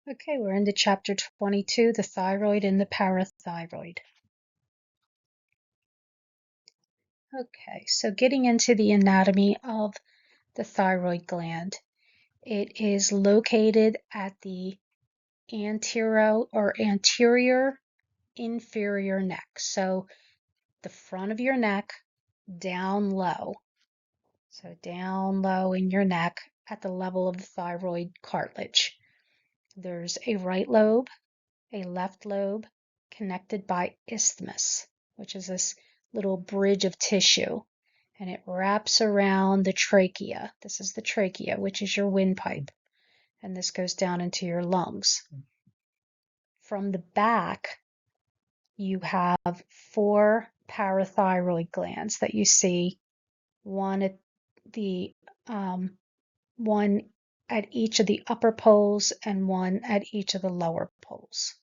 Okay, we're into chapter 22, the thyroid and the parathyroid. Okay, so getting into the anatomy of the thyroid gland. It is located at the anterior inferior neck. So the front of your neck, down low. So down low in your neck at the level of the thyroid cartilage. There's a right lobe, a left lobe connected by isthmus, which is this little bridge of tissue, and it wraps around the trachea. This is the trachea, which is your windpipe, and this goes down into your lungs. From the back, you have four parathyroid glands that you see, one at the one at each of the upper poles and one at each of the lower poles.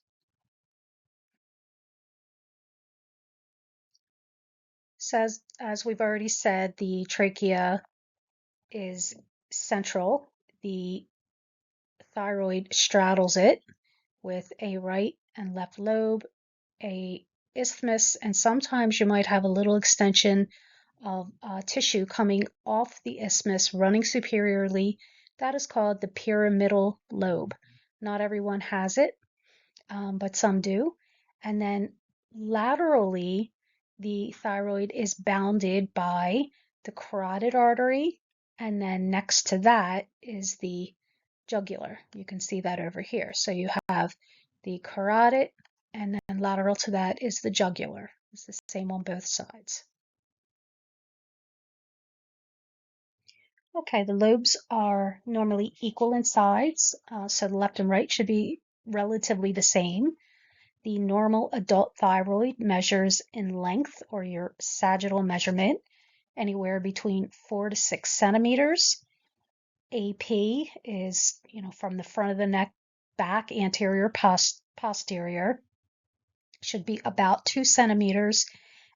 So as we've already said, the trachea is central. The thyroid straddles it with a right and left lobe, a isthmus, and sometimes you might have a little extension of tissue coming off the isthmus, running superiorly. That is called the pyramidal lobe. Not everyone has it, but some do. And then laterally, the thyroid is bounded by the carotid artery, and then next to that is the jugular. You can see that over here. So you have the carotid, and then lateral to that is the jugular. It's the same on both sides. Okay, the lobes are normally equal in size, so the left and right should be relatively the same. The normal adult thyroid measures in length, or your sagittal measurement, anywhere between 4 to 6 centimeters. AP is, from the front of the neck back, anterior posterior, should be about 2 centimeters,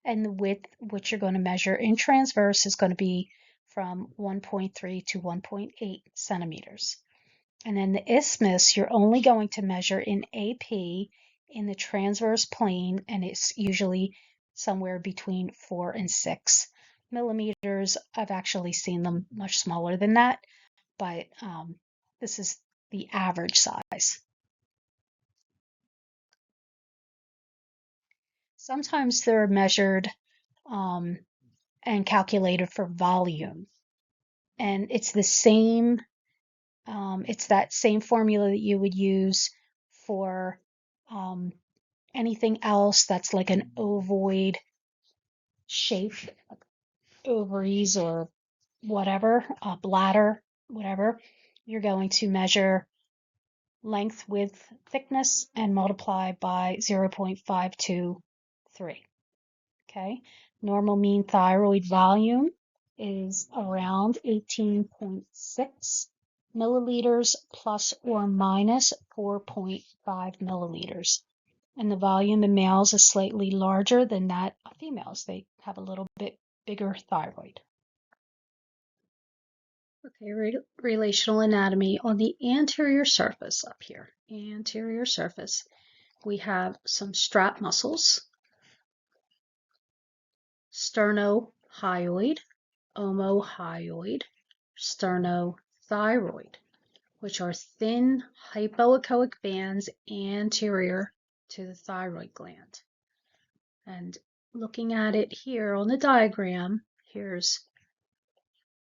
and the width, which you're going to measure in transverse, is going to be from 1.3 to 1.8 centimeters. And then the isthmus, you're only going to measure in AP in the transverse plane, and it's usually somewhere between 4 and 6 millimeters. I've actually seen them much smaller than that, but this is the average size. Sometimes they're measured and calculated for volume, and it's the same. It's that same formula that you would use for anything else that's like an ovoid shape, ovaries or whatever, bladder, whatever. You're going to measure length, width, thickness, and multiply by 0.523. Okay. Normal mean thyroid volume is around 18.6 milliliters plus or minus 4.5 milliliters. And the volume in males is slightly larger than that of females. They have a little bit bigger thyroid. Okay, relational anatomy on the anterior surface up here. Anterior surface, we have some strap muscles, sternohyoid, omohyoid, sternothyroid, which are thin hypoechoic bands anterior to the thyroid gland. And looking at it here on the diagram, here's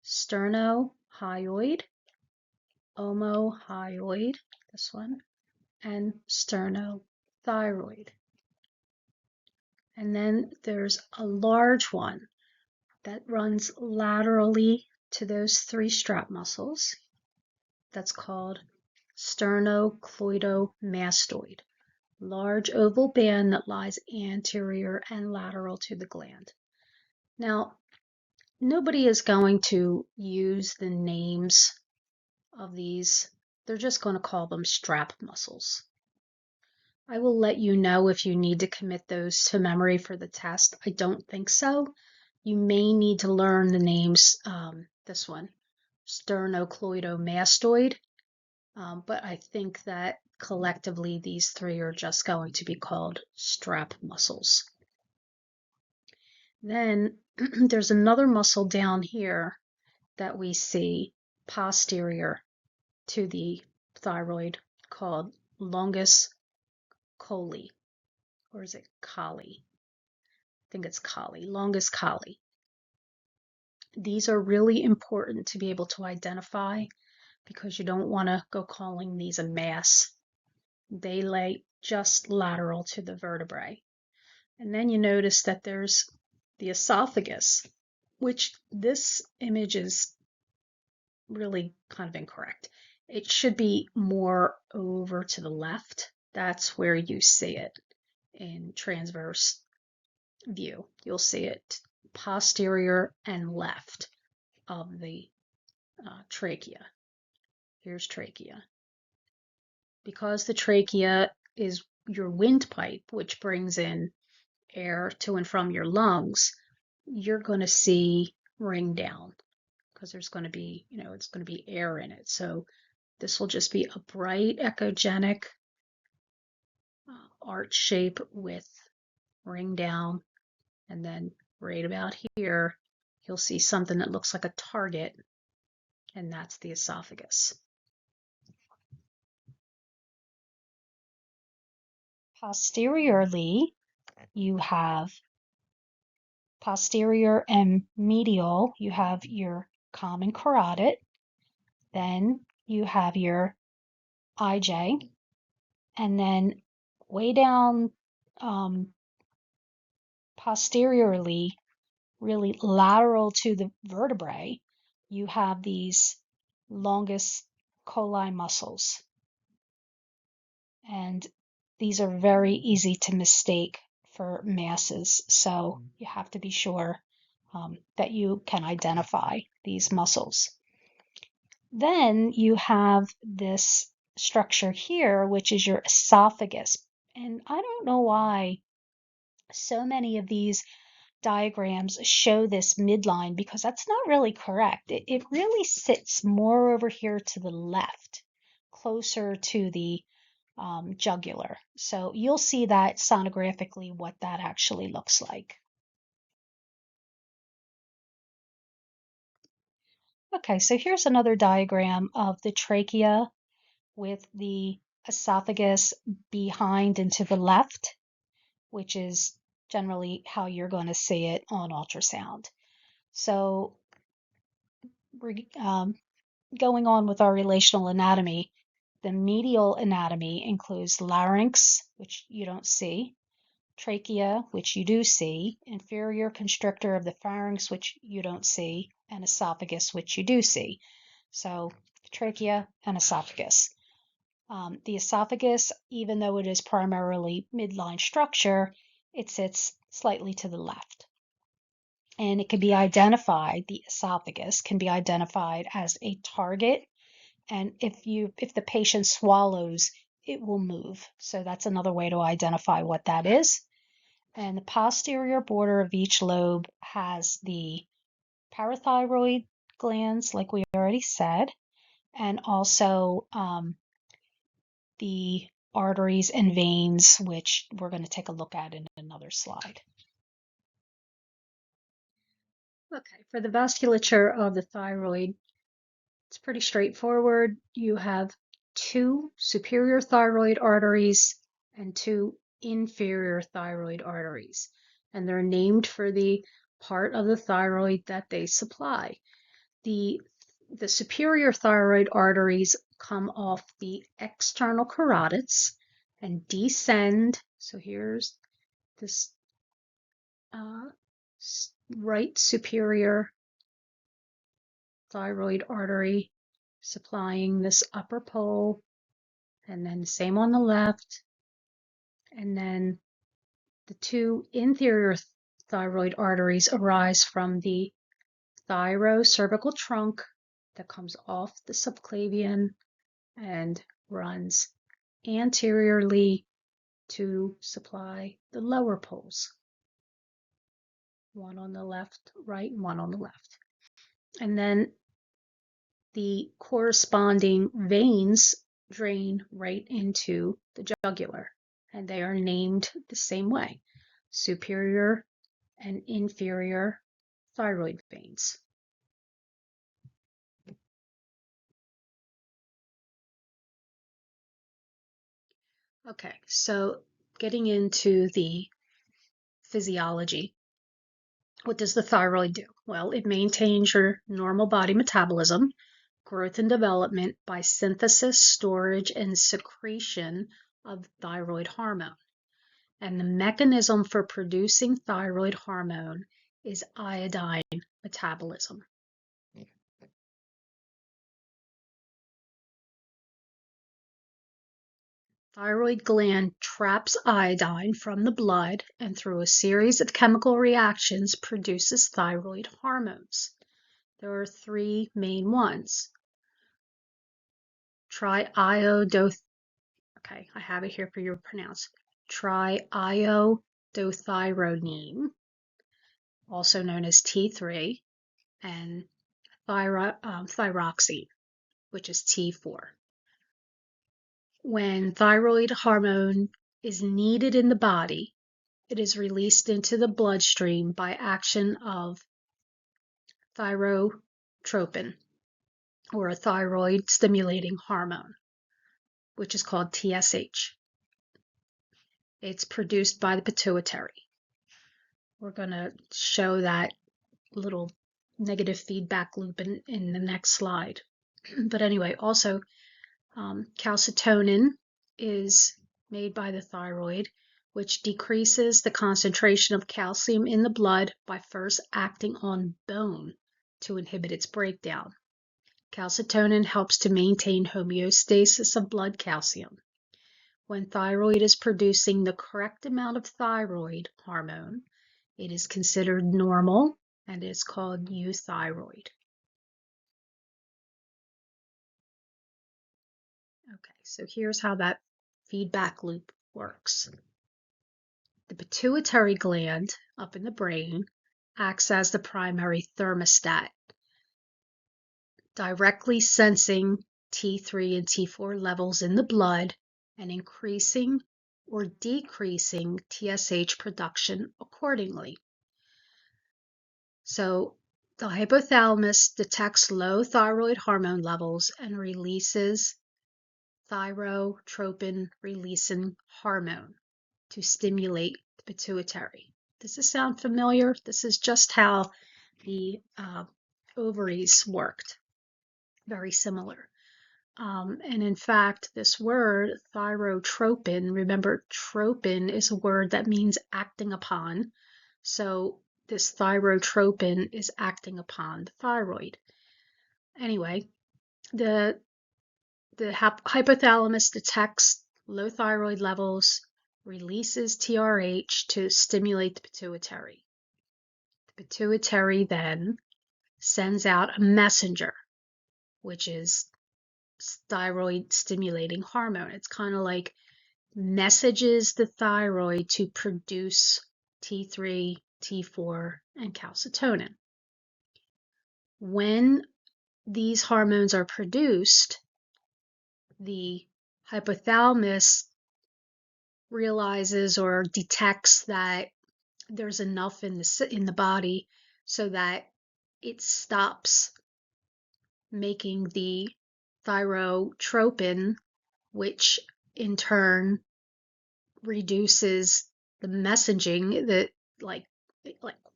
sternohyoid, omohyoid, this one, and sternothyroid. And then there's a large one that runs laterally to those three strap muscles. That's called sternocleidomastoid, large oval band that lies anterior and lateral to the gland. Now, nobody is going to use the names of these. They're just going to call them strap muscles. I will let you know if you need to commit those to memory for the test. I don't think so. You may need to learn the names, this one, sternocleidomastoid, but I think that collectively these three are just going to be called strap muscles. Then there's another muscle down here that we see posterior to the thyroid called longus colli, or is it colli? I think it's colli, longus colli. These are really important to be able to identify because you don't want to go calling these a mass. They lay just lateral to the vertebrae. And then you notice that there's the esophagus, which this image is really kind of incorrect. It should be more over to the left. That's where you see it in transverse view. You'll see it posterior and left of the trachea. Here's trachea. Because the trachea is your windpipe, which brings in air to and from your lungs, you're going to see ring down because there's going to be, it's going to be air in it. So this will just be a bright echogenic arch shape with ring down. And then right about here, you'll see something that looks like a target, and that's the esophagus. Posteriorly, you have posterior and medial, you have your common carotid, then you have your IJ, and then way down posteriorly, really lateral to the vertebrae, you have these longus colli muscles. And these are very easy to mistake for masses, so you have to be sure that you can identify these muscles. Then you have this structure here, which is your esophagus. And I don't know why so many of these diagrams show this midline, because that's not really correct. It really sits more over here to the left, closer to the jugular. So you'll see that sonographically what that actually looks like. Okay, so here's another diagram of the trachea with the esophagus behind and to the left, which is generally how you're going to see it on ultrasound. So we're going on with our relational anatomy. The medial anatomy includes larynx, which you don't see, trachea, which you do see, inferior constrictor of the pharynx, which you don't see, and esophagus, which you do see. So trachea and esophagus. The esophagus, even though it is primarily midline structure, it sits slightly to the left. And it can be identified, the esophagus can be identified as a target. And if the patient swallows, it will move. So that's another way to identify what that is. And the posterior border of each lobe has the parathyroid glands, like we already said, and also the arteries and veins, which we're going to take a look at in another slide. Okay, for the vasculature of the thyroid, it's pretty straightforward. You have two superior thyroid arteries and two inferior thyroid arteries, and they're named for the part of the thyroid that they supply. The superior thyroid arteries come off the external carotids and descend. So here's this right superior thyroid artery supplying this upper pole, and then the same on the left, and then the two inferior thyroid arteries arise from the thyrocervical trunk that comes off the subclavian and runs anteriorly to supply the lower poles. One on the left, right, and one on the left. And then the corresponding veins drain right into the jugular, and they are named the same way: superior and inferior thyroid veins. Okay, so getting into the physiology, what does the thyroid do? Well, it maintains your normal body metabolism, growth and development by synthesis, storage, and secretion of thyroid hormone. And the mechanism for producing thyroid hormone is iodine metabolism. Thyroid gland traps iodine from the blood and through a series of chemical reactions produces thyroid hormones. There are three main ones. Triiodothyronine, okay, I have it here for you to pronounce. Triiodothyronine, also known as T3, and thyroxine, which is T4. When thyroid hormone is needed in the body, it is released into the bloodstream by action of thyrotropin, or a thyroid stimulating hormone, which is called TSH. It's produced by the pituitary. We're going to show that little negative feedback loop in the next slide. But anyway, also calcitonin is made by the thyroid, which decreases the concentration of calcium in the blood by first acting on bone to inhibit its breakdown. Calcitonin helps to maintain homeostasis of blood calcium. When thyroid is producing the correct amount of thyroid hormone, it is considered normal and is called euthyroid. Okay, so here's how that feedback loop works. The pituitary gland up in the brain acts as the primary thermostat, directly sensing T3 and T4 levels in the blood and increasing or decreasing TSH production accordingly. So the hypothalamus detects low thyroid hormone levels and releases thyrotropin releasing hormone to stimulate the pituitary. Does this sound familiar? This is just how the ovaries worked. Very similar. And in fact, this word, thyrotropin, remember, tropin is a word that means acting upon. So this thyrotropin is acting upon the thyroid. Anyway, the hypothalamus detects low thyroid levels, releases TRH to stimulate the pituitary. The pituitary then sends out a messenger, which is thyroid stimulating hormone. It's kind of like messages the thyroid to produce T3, T4, and calcitonin. When these hormones are produced, the hypothalamus realizes or detects that there's enough in the body so that it stops making the thyrotropin, which in turn reduces the messaging, that like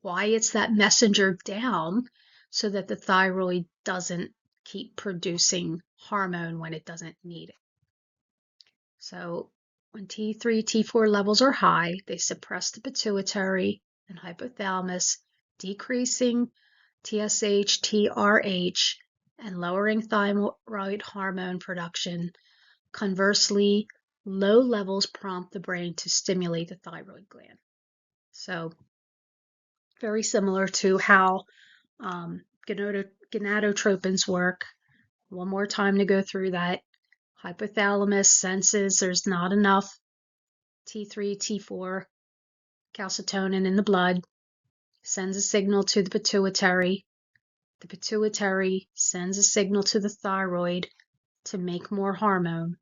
quiets that messenger down so that the thyroid doesn't keep producing hormone when it doesn't need it. So when T3, T4 levels are high, they suppress the pituitary and hypothalamus, decreasing TSH, TRH, and lowering thyroid hormone production. Conversely, low levels prompt the brain to stimulate the thyroid gland. So very similar to how gonadotropins work. One more time to go through that. Hypothalamus senses there's not enough T3, T4, calcitonin in the blood, sends a signal to the pituitary. The pituitary sends a signal to the thyroid to make more hormone.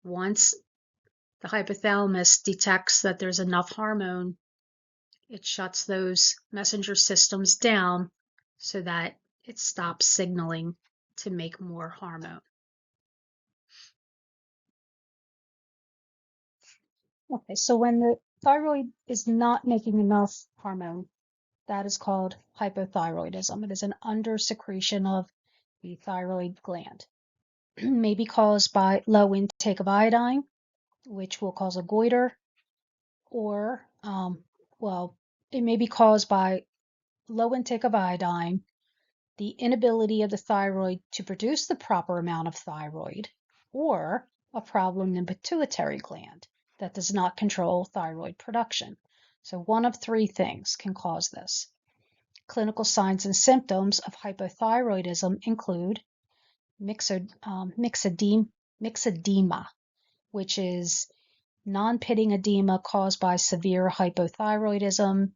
Once the hypothalamus detects that there's enough hormone, it shuts those messenger systems down so that it stops signaling to make more hormone. Okay, so when the thyroid is not making enough hormone, that is called hypothyroidism. It is an undersecretion of the thyroid gland. It may be caused by low intake of iodine, which will cause a goiter, or, well, it may be caused by low intake of iodine, the inability of the thyroid to produce the proper amount of thyroid, or a problem in the pituitary gland that does not control thyroid production. So one of three things can cause this. Clinical signs and symptoms of hypothyroidism include myxedema, which is non-pitting edema caused by severe hypothyroidism,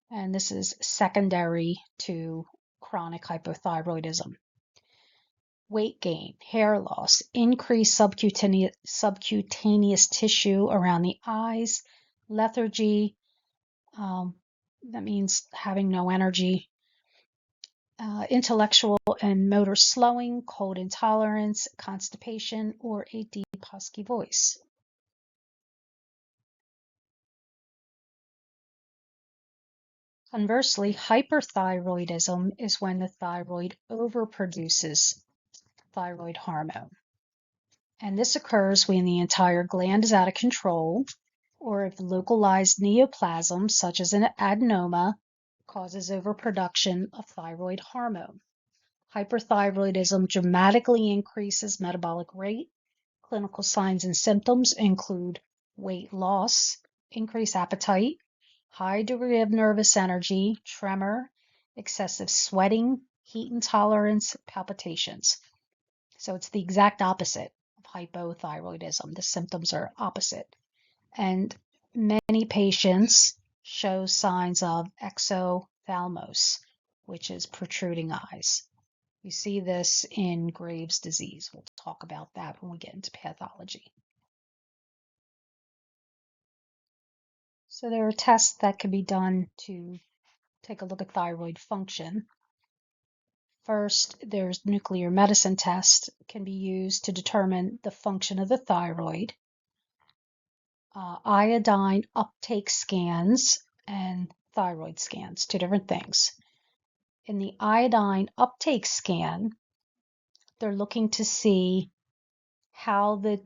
and this is secondary to chronic hypothyroidism. Weight gain, hair loss, increased subcutaneous tissue around the eyes, lethargy, that means having no energy, intellectual and motor slowing, cold intolerance, constipation, or a deep husky voice. Conversely, hyperthyroidism is when the thyroid overproduces thyroid hormone. And this occurs when the entire gland is out of control, or if localized neoplasm, such as an adenoma, causes overproduction of thyroid hormone. Hyperthyroidism dramatically increases metabolic rate. Clinical signs and symptoms include weight loss, increased appetite, high degree of nervous energy, tremor, excessive sweating, heat intolerance, palpitations. So it's the exact opposite of hypothyroidism. The symptoms are opposite. And many patients show signs of exophthalmos, which is protruding eyes. You see this in Graves' disease. We'll talk about that when we get into pathology. So there are tests that can be done to take a look at thyroid function. First, there's nuclear medicine test can be used to determine the function of the thyroid. Iodine uptake scans and thyroid scans, two different things. In the iodine uptake scan, they're looking to see how the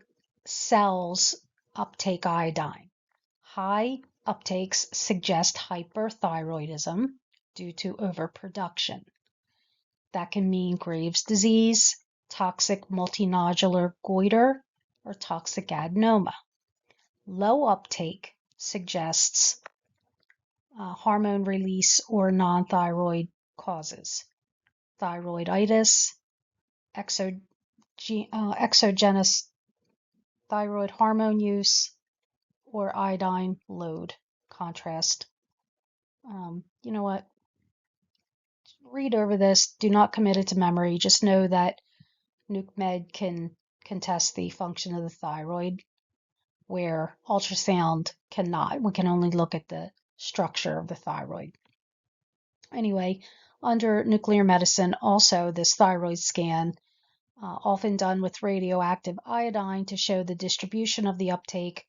cells uptake iodine. High uptakes suggest hyperthyroidism due to overproduction. That can mean Graves' disease, toxic multinodular goiter, or toxic adenoma. Low uptake suggests hormone release or non-thyroid causes. Thyroiditis, exogenous thyroid hormone use, or iodine load contrast. You know what? Read over this. Do not commit it to memory. Just know that NucMed can test the function of the thyroid, where ultrasound cannot. We can only look at the structure of the thyroid. Anyway, under nuclear medicine, also this thyroid scan, often done with radioactive iodine to show the distribution of the uptake.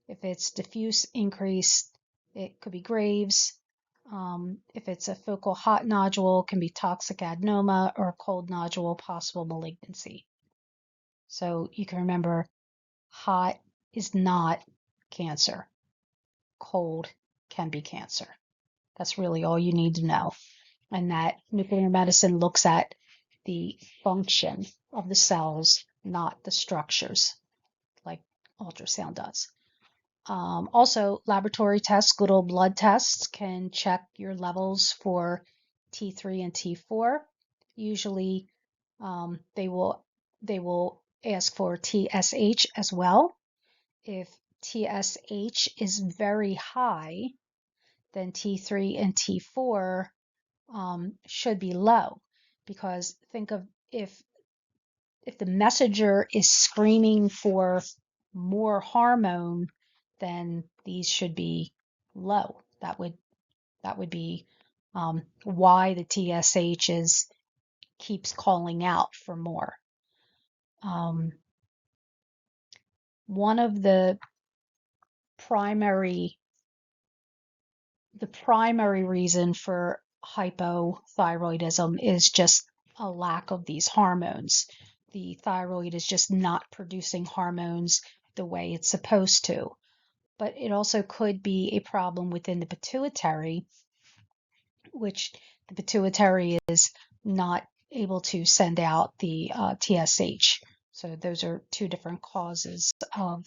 If it's diffuse increase, it could be Graves'. If it's a focal hot nodule, it can be toxic adenoma, or a cold nodule, possible malignancy. So you can remember, hot is not cancer. Cold can be cancer. That's really all you need to know. And that nuclear medicine looks at the function of the cells, not the structures, like ultrasound does. Also, laboratory tests, good old blood tests, can check your levels for T3 and T4. Usually, they will ask for TSH as well. If TSH is very high, then T3 and T4 should be low, because think of if the messenger is screaming for more hormone, then these should be low. That would be why the TSH keeps calling out for more. Um, one of primary the primary reason for hypothyroidism is just a lack of these hormones. The thyroid is just not producing hormones the way it's supposed to. But it also could be a problem within the pituitary, which the pituitary is not able to send out the TSH. So those are two different causes of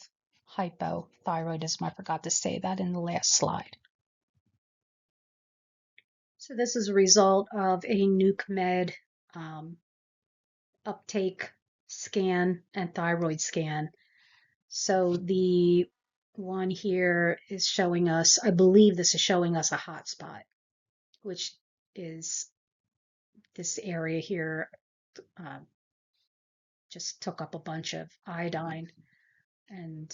hypothyroidism. I forgot to say that in the last slide. So this is a result of a nuke med uptake scan and thyroid scan. So the one here is showing us, I believe this is showing us a hot spot, which is this area here. Just took up a bunch of iodine. And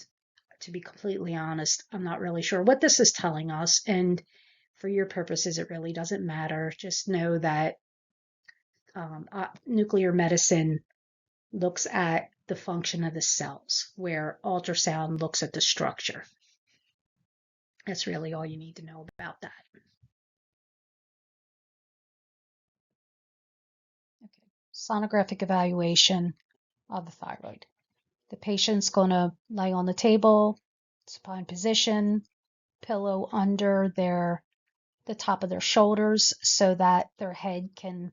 to be completely honest, I'm not really sure what this is telling us. And for your purposes, it really doesn't matter. Just know that nuclear medicine looks at the function of the cells, where ultrasound looks at the structure. That's really all you need to know about that. Okay. Sonographic evaluation of the thyroid. The patient's going to lay on the table, supine position, pillow under the top of their shoulders so that their head can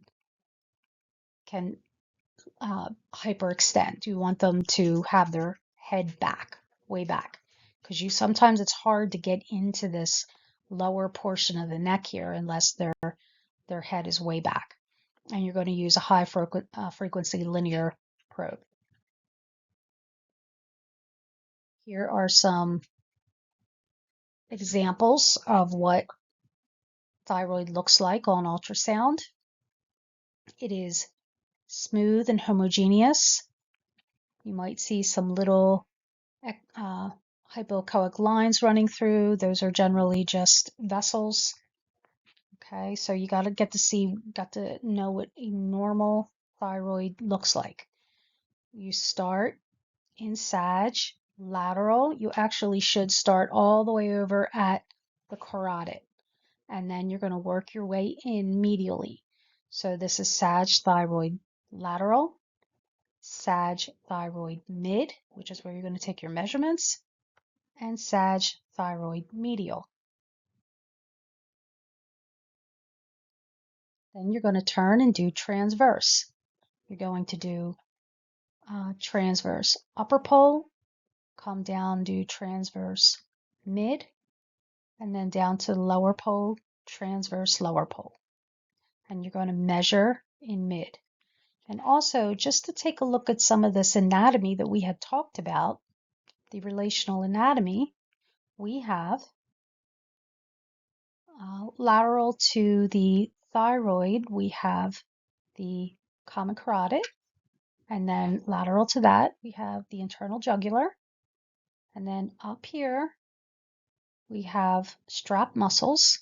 hyperextend. You want them to have their head back, way back, because sometimes it's hard to get into this lower portion of the neck here unless their head is way back. And you're going to use a high frequency linear probe. Here are some examples of what thyroid looks like on ultrasound. It is smooth and homogeneous. You might see some little hypoechoic lines running through. Those are generally just vessels. Okay, so you got to know what a normal thyroid looks like. You start in sag, lateral. You actually should start all the way over at the carotid, and then you're going to work your way in medially. So this is sag thyroid lateral, sag thyroid mid, which is where you're going to take your measurements, and sag thyroid medial. Then you're going to turn and do transverse. You're going to do transverse upper pole, come down, do transverse mid, and then down to the lower pole, transverse lower pole. And you're going to measure in mid. And also, just to take a look at some of this anatomy that we had talked about, the relational anatomy, we have lateral to the thyroid, we have the common carotid, and then lateral to that, we have the internal jugular, and then up here, we have strap muscles,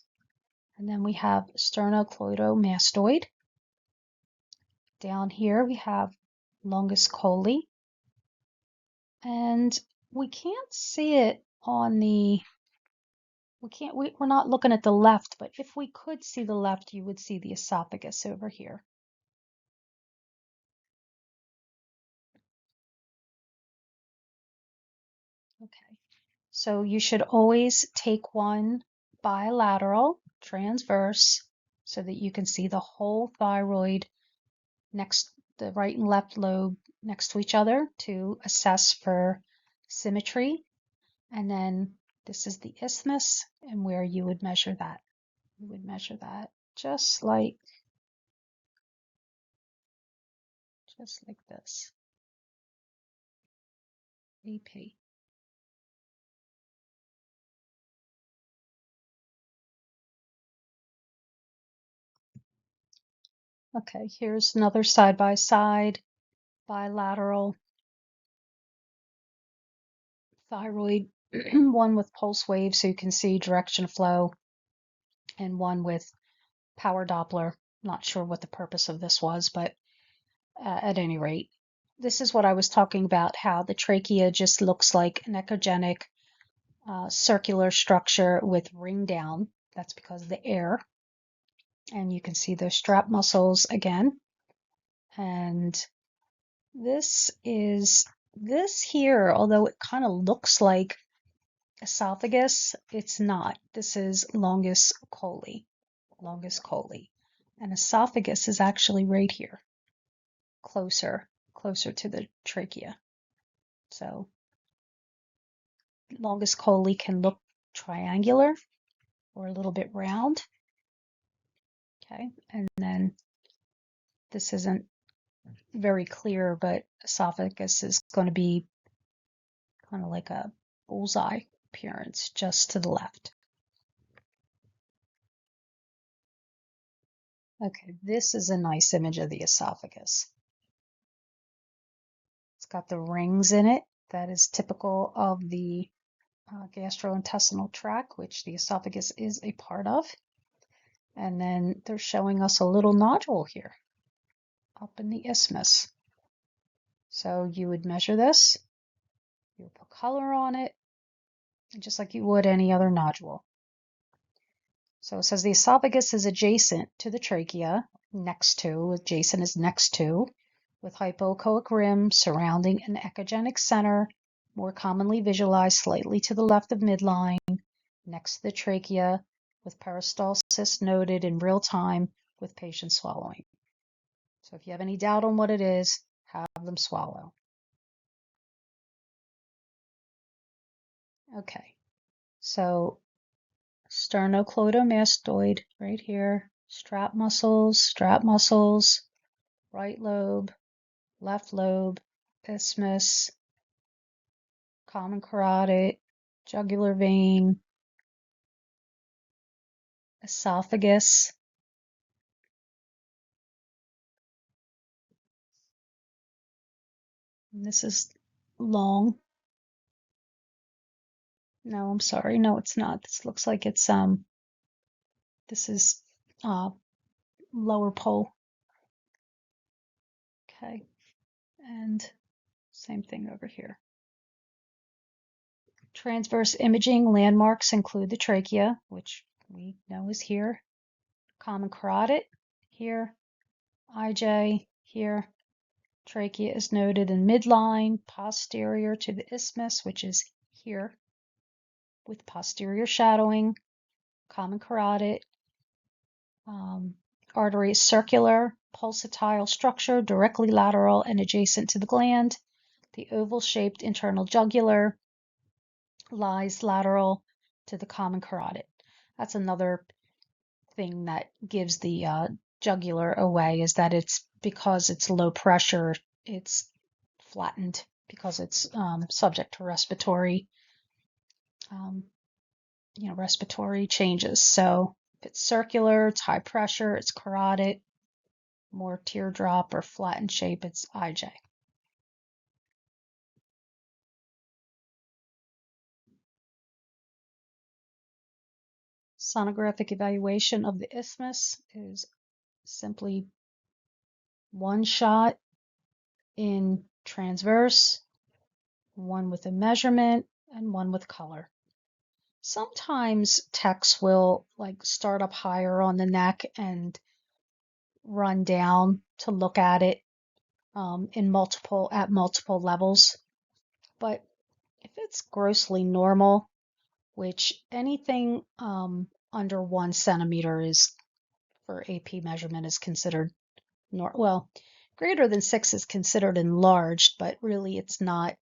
and then we have sternocleidomastoid. Down here, we have longus colli, and we can't see it on the we're not looking at the left, but if we could see the left, you would see the esophagus over here. Okay, so you should always take one bilateral, transverse, so that you can see the whole thyroid the right and left lobe next to each other to assess for symmetry. And then this is the isthmus and where you would measure that. You would measure that just like this. AP. Okay, here's another side by side, bilateral. thyroid, one with pulse wave so you can see direction of flow, and one with power Doppler. Not sure what the purpose of this was, but at any rate, this is what I was talking about, how the trachea just looks like an echogenic circular structure with ring down. That's because of the air. And you can see those strap muscles again. And this here, although it kind of looks like esophagus, it's not. This is longus coli, And esophagus is actually right here, closer to the trachea. So longus coli can look triangular or a little bit round. Okay, and then this isn't very clear, but esophagus is going to be kind of like a bullseye appearance just to the left. Okay, this is a nice image of the esophagus. It's got the rings in it. That is typical of the gastrointestinal tract, which the esophagus is a part of. And then they're showing us a little nodule here up in the isthmus. So you would measure this, you would put color on it, just like you would any other nodule. So it says the esophagus is adjacent to the trachea, adjacent is next to, with hypoechoic rim surrounding an echogenic center, more commonly visualized slightly to the left of midline, next to the trachea, with peristalsis noted in real time with patient swallowing. So if you have any doubt on what it is, have them swallow. Okay, so sternocleidomastoid right here, strap muscles, right lobe, left lobe, isthmus, common carotid, jugular vein, esophagus. And this is long. No, I'm sorry. No, it's not. This looks like it's this is lower pole. Okay. And same thing over here. Transverse imaging landmarks include the trachea, which we know is here, common carotid here, IJ here. Trachea is noted in midline, posterior to the isthmus, which is here, with posterior shadowing, common carotid. Artery is circular, pulsatile structure, directly lateral and adjacent to the gland. The oval-shaped internal jugular lies lateral to the common carotid. That's another thing that gives the jugular away, is that it's because it's low pressure, it's flattened because it's subject to respiratory respiratory changes. So if it's circular, it's high pressure, it's carotid, more teardrop or flattened shape, it's IJ. Sonographic evaluation of the isthmus is simply one shot in transverse, one with a measurement, and one with color. Sometimes techs will start up higher on the neck and run down to look at it at multiple levels. But if it's grossly normal, which anything under 1 centimeter is for AP measurement is considered greater than 6 is considered enlarged, but really it's not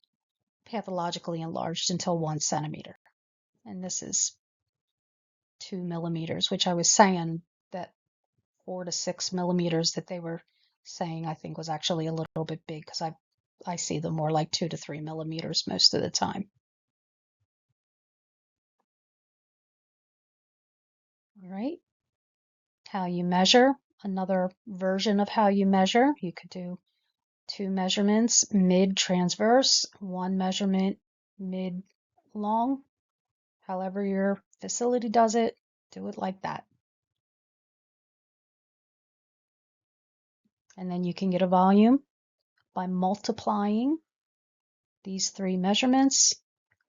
pathologically enlarged until 1 centimeter. And this is 2 millimeters, which I was saying that 4 to 6 millimeters that they were saying I think was actually a little bit big, because I see them more like 2 to 3 millimeters most of the time. All right. How you measure, another version of how you measure. You could do 2 measurements mid transverse, 1 measurement mid long, however your facility does it, do it like that. And then you can get a volume by multiplying these three measurements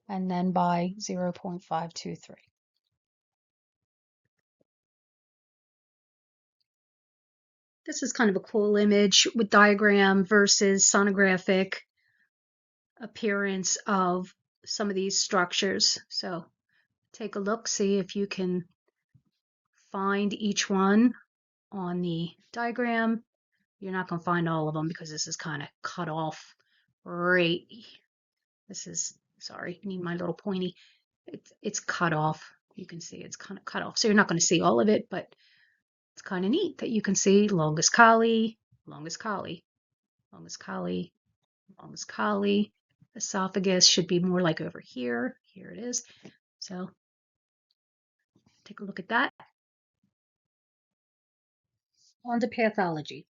and then by 0.523. This is kind of a cool image with diagram versus sonographic appearance of some of these structures. So take a look, see if you can find each one on the diagram. You're not going to find all of them because this is kind of cut off right. This is, sorry, need my little pointy. It's cut off. You can see it's kind of cut off. So you're not going to see all of it, but it's kind of neat that you can see longus colli, longus colli, longus colli, longus colli. Esophagus should be more like over here. Here it is. So take a look at that. On to pathology.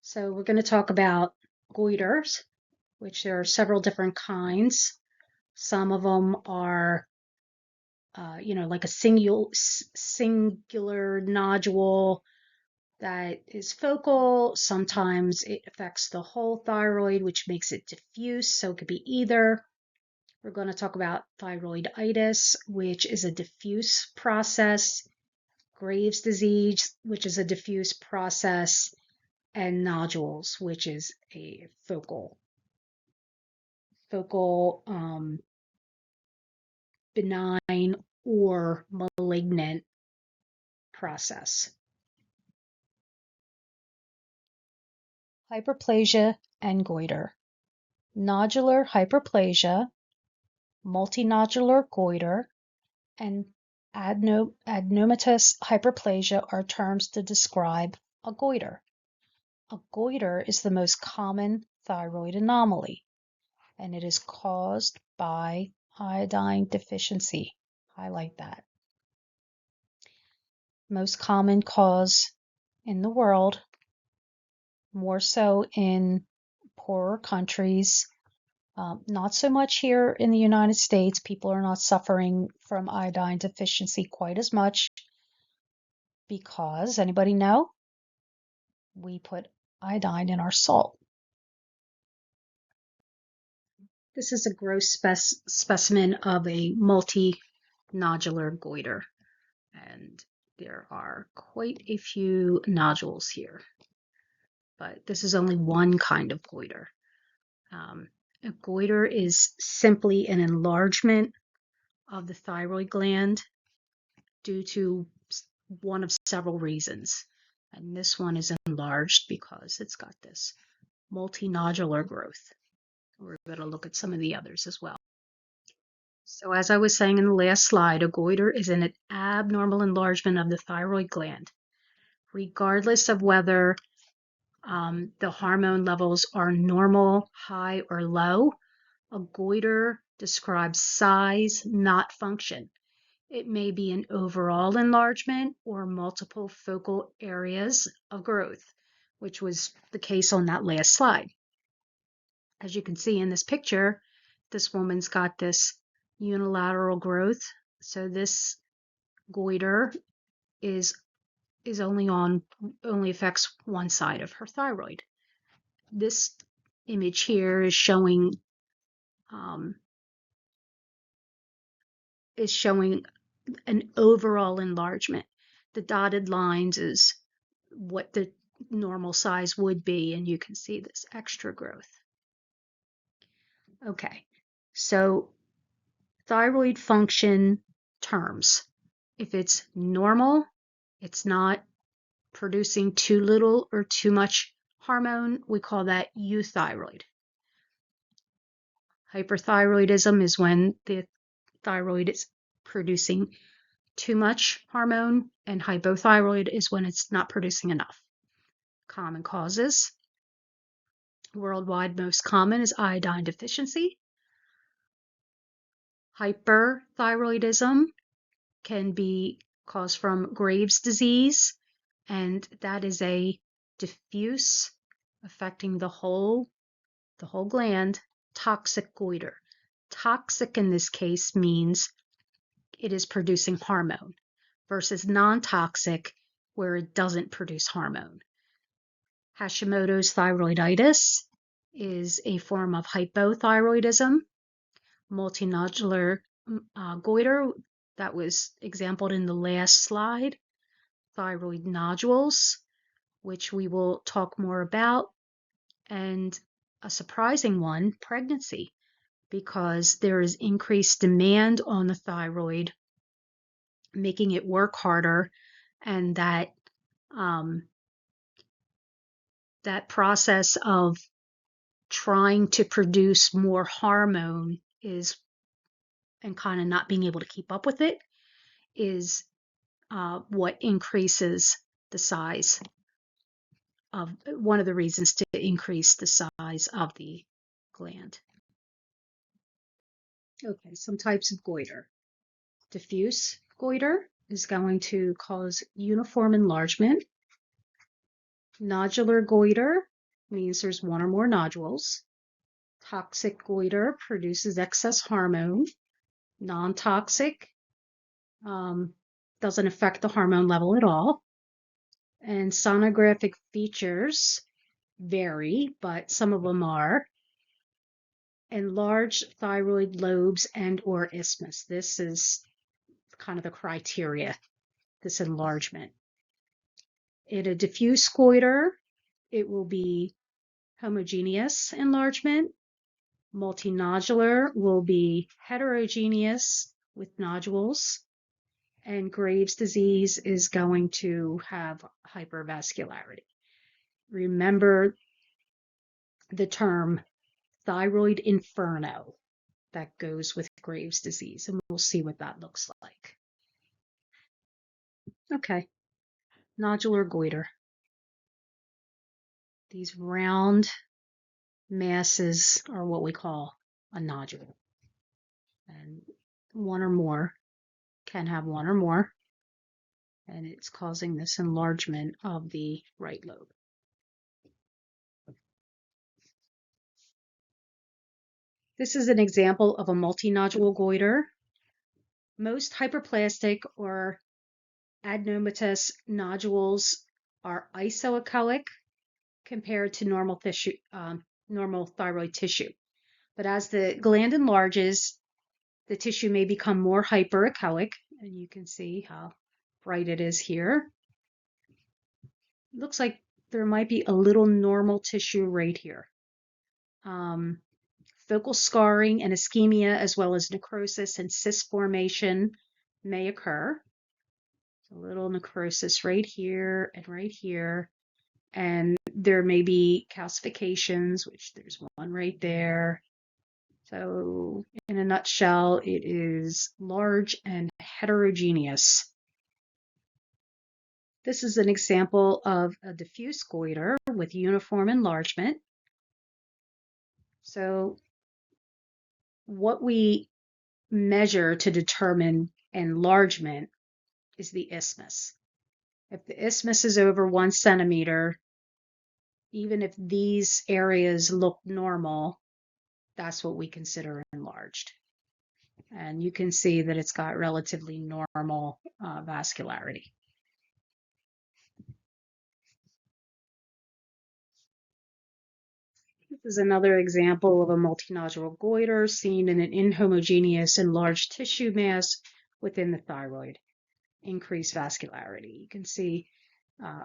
So we're going to talk about goiters, which there are several different kinds. Some of them are, like a singular nodule that is focal. Sometimes it affects the whole thyroid, which makes it diffuse, so it could be either. We're going to talk about thyroiditis, which is a diffuse process, Graves' disease, which is a diffuse process, and nodules, which is a focal benign or malignant process. Hyperplasia and goiter. Nodular hyperplasia, multinodular goiter, and adenomatous hyperplasia are terms to describe a goiter. A goiter is the most common thyroid anomaly, and it is caused by iodine deficiency. Highlight that. Most common cause in the world, more so in poorer countries. Not so much here in the United States. People are not suffering from iodine deficiency quite as much because, anybody know? We put iodine in our salt. This is a gross specimen of a multinodular goiter, and there are quite a few nodules here, but this is only one kind of goiter. A goiter is simply an enlargement of the thyroid gland due to one of several reasons, and this one is enlarged because it's got this multinodular growth. We're going to look at some of the others as well. So as I was saying in the last slide, a goiter is an abnormal enlargement of the thyroid gland. Regardless of whether the hormone levels are normal, high, or low, a goiter describes size, not function. It may be an overall enlargement or multiple focal areas of growth, which was the case on that last slide. As you can see in this picture, this woman's got this unilateral growth. So this goiter is only affects one side of her thyroid. This image here is showing an overall enlargement. The dotted lines is what the normal size would be, and you can see this extra growth. Okay, so thyroid function terms. If it's normal, it's not producing too little or too much hormone, we call that euthyroid. Hyperthyroidism is when the thyroid is producing too much hormone, and hypothyroid is when it's not producing enough. Common causes. Worldwide, most common is iodine deficiency. Hyperthyroidism can be caused from Graves' disease, and that is a diffuse, affecting the whole gland, toxic goiter. Toxic in this case means it is producing hormone versus non-toxic where it doesn't produce hormone. Hashimoto's thyroiditis is a form of hypothyroidism. Multinodular goiter, that was exampled in the last slide. Thyroid nodules, which we will talk more about. And a surprising one, pregnancy, because there is increased demand on the thyroid, making it work harder, and that that process of trying to produce more hormone is, and kind of not being able to keep up with it, is what increases the size of, one of the reasons to increase the size of the gland. Okay, some types of goiter. Diffuse goiter is going to cause uniform enlargement. Nodular goiter means there's one or more nodules. Toxic goiter produces excess hormone. Non-toxic doesn't affect the hormone level at all. And sonographic features vary, but some of them are enlarged thyroid lobes and or isthmus. This is kind of the criteria, this enlargement. In a diffuse goiter, it will be homogeneous enlargement. Multinodular will be heterogeneous with nodules. And Graves' disease is going to have hypervascularity. Remember the term thyroid inferno that goes with Graves' disease, and we'll see what that looks like. Okay, nodular goiter. These round masses are what we call a nodule. And one or more can have one or more, and it's causing this enlargement of the right lobe. This is an example of a multinodule goiter. Most hyperplastic or adenomatous nodules are isoechoic compared to normal tissue, normal thyroid tissue. But as the gland enlarges, the tissue may become more hyperechoic, and you can see how bright it is here. It looks like there might be a little normal tissue right here. Focal scarring and ischemia, as well as necrosis and cyst formation, may occur. A little necrosis right here and right here. And there may be calcifications, which there's one right there. So in a nutshell, it is large and heterogeneous. This is an example of a diffuse goiter with uniform enlargement. So what we measure to determine enlargement is the isthmus. If the isthmus is over 1 centimeter, even if these areas look normal, that's what we consider enlarged. And you can see that it's got relatively normal vascularity. This is another example of a multinodular goiter seen in an inhomogeneous enlarged tissue mass within the thyroid. Increased vascularity. You can see,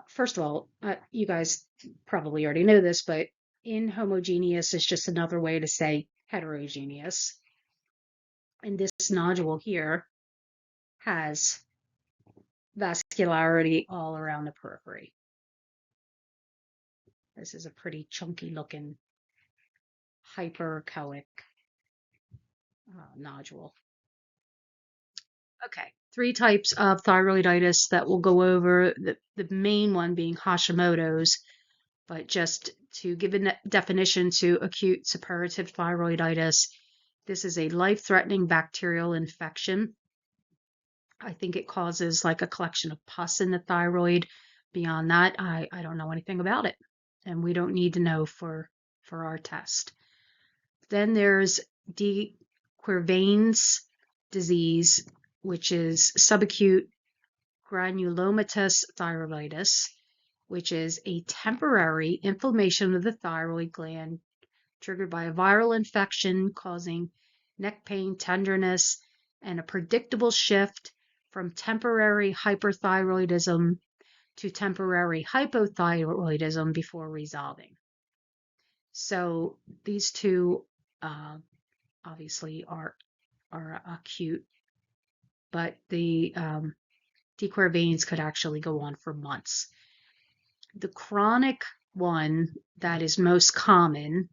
first of all, you guys probably already know this, but inhomogeneous is just another way to say heterogeneous. And this nodule here has vascularity all around the periphery. This is a pretty chunky looking hyperechoic nodule. Okay, 3 types of thyroiditis that we'll go over, the main one being Hashimoto's, but just to give a definition to acute suppurative thyroiditis, this is a life-threatening bacterial infection. I think it causes like a collection of pus in the thyroid. Beyond that, I don't know anything about it, and we don't need to know for our test. Then there's Quervain's disease, which is subacute granulomatous thyroiditis, which is a temporary inflammation of the thyroid gland triggered by a viral infection causing neck pain, tenderness, and a predictable shift from temporary hyperthyroidism to temporary hypothyroidism before resolving. So these two obviously are acute, but the de Quervain's could actually go on for months. The chronic one that is most common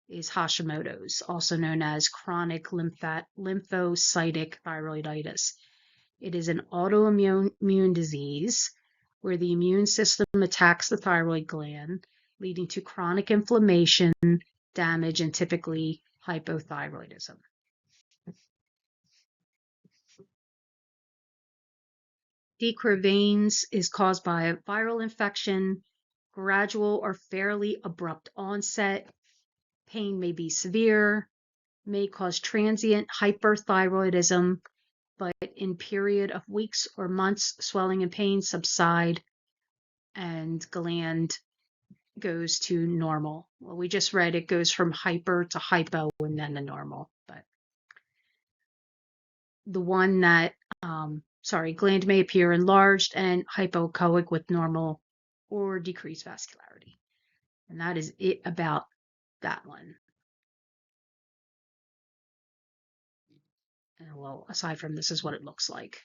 is Hashimoto's, also known as chronic lymphocytic thyroiditis. It is an autoimmune disease where the immune system attacks the thyroid gland, leading to chronic inflammation, damage, and typically hypothyroidism. De Quervain's is caused by a viral infection, gradual or fairly abrupt onset. Pain may be severe, may cause transient hyperthyroidism, but in period of weeks or months, swelling and pain subside and gland goes to normal. Well, we just read it goes from hyper to hypo and then to normal, but the one that, gland may appear enlarged and hypoechoic with normal or decreased vascularity. And that is it about that one. And well, aside from this is what it looks like.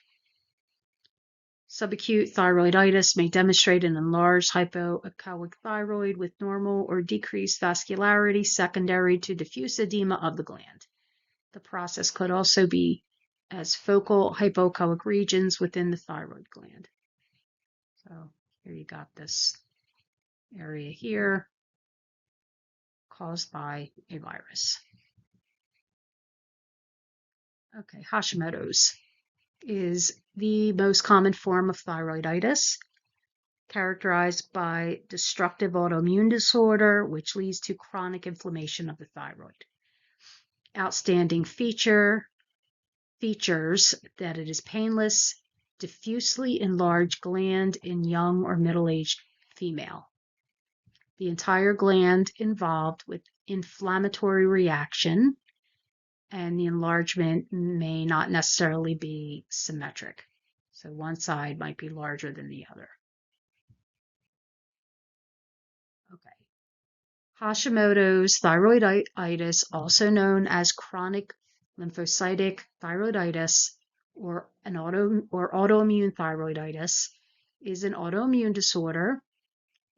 Subacute thyroiditis may demonstrate an enlarged hypoechoic thyroid with normal or decreased vascularity secondary to diffuse edema of the gland. The process could also be as focal hypoechoic regions within the thyroid gland. So here you got this area here caused by a virus. Okay, Hashimoto's is the most common form of thyroiditis, characterized by destructive autoimmune disorder, which leads to chronic inflammation of the thyroid. Outstanding features that it is painless, diffusely enlarged gland in young or middle-aged female. The entire gland involved with inflammatory reaction, and the enlargement may not necessarily be symmetric. So one side might be larger than the other. Okay. Hashimoto's thyroiditis, also known as chronic lymphocytic thyroiditis or autoimmune thyroiditis, is an autoimmune disorder.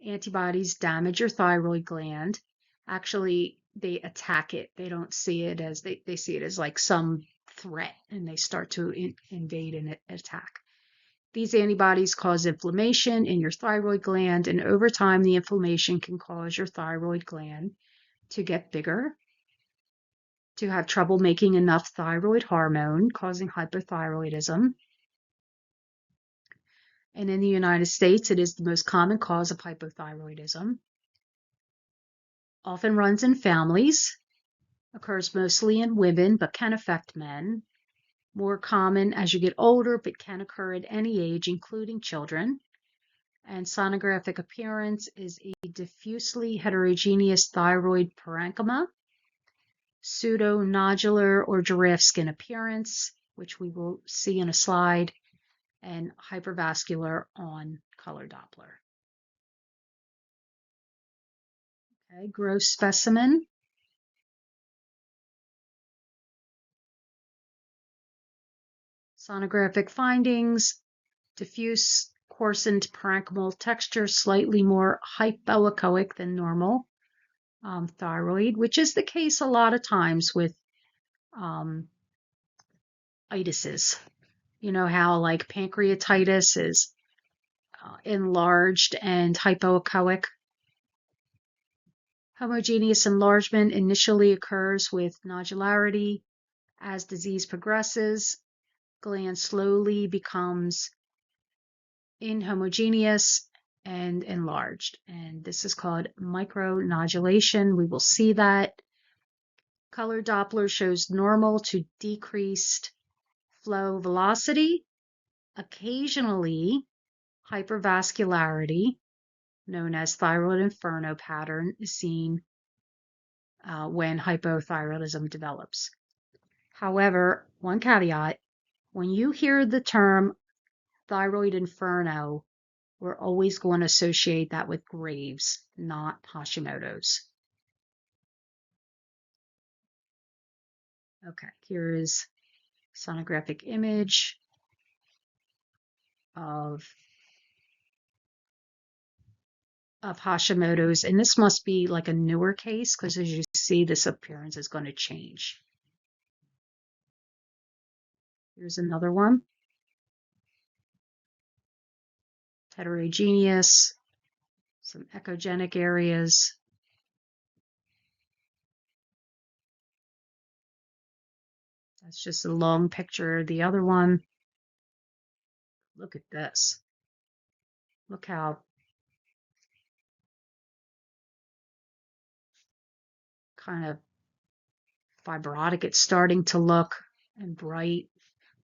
Antibodies damage your thyroid gland. Actually, they attack it. They don't see it as they see it as like some threat, and they start to invade and attack. These antibodies cause inflammation in your thyroid gland, and over time, the inflammation can cause your thyroid gland to get bigger, to have trouble making enough thyroid hormone, causing hypothyroidism. And in the United States, it is the most common cause of hypothyroidism. Often runs in families, occurs mostly in women, but can affect men. More common as you get older, but can occur at any age, including children. And sonographic appearance is a diffusely heterogeneous thyroid parenchyma, pseudonodular or giraffe skin appearance, which we will see in a slide, and hypervascular on color Doppler. Okay, gross specimen. Sonographic findings, diffuse coarsened parenchymal texture, slightly more hypoechoic than normal thyroid, which is the case a lot of times with itises. You know how like pancreatitis is enlarged and hypoechoic. Homogeneous enlargement initially occurs with nodularity. As disease progresses, gland slowly becomes inhomogeneous and enlarged. And this is called micronodulation. We will see that. Color Doppler shows normal to decreased flow velocity. Occasionally, hypervascularity, known as thyroid inferno pattern, is seen when hypothyroidism develops. However, one caveat, when you hear the term thyroid inferno, we're always going to associate that with Graves, not Hashimoto's. Okay, here is sonographic image of Hashimoto's, and this must be like a newer case because as you see, this appearance is going to change. Here's another one. Heterogeneous, some echogenic areas. That's just a long picture. The other one, look at this. Look how kind of fibrotic it's starting to look and bright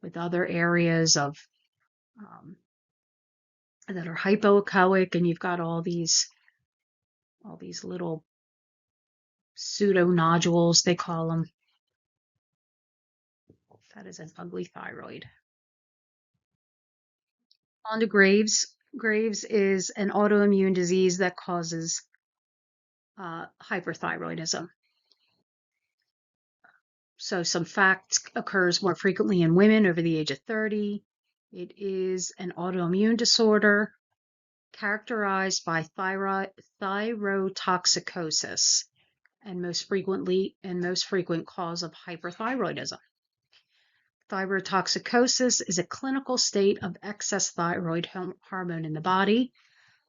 with other areas of that are hypoechoic, and you've got all these little pseudo nodules, they call them. That is an ugly thyroid. On to Graves. Graves is an autoimmune disease that causes hyperthyroidism. So some facts: occurs more frequently in women over the age of 30. It is an autoimmune disorder characterized by thyrotoxicosis and most frequent cause of hyperthyroidism. Thyrotoxicosis is a clinical state of excess thyroid hormone in the body,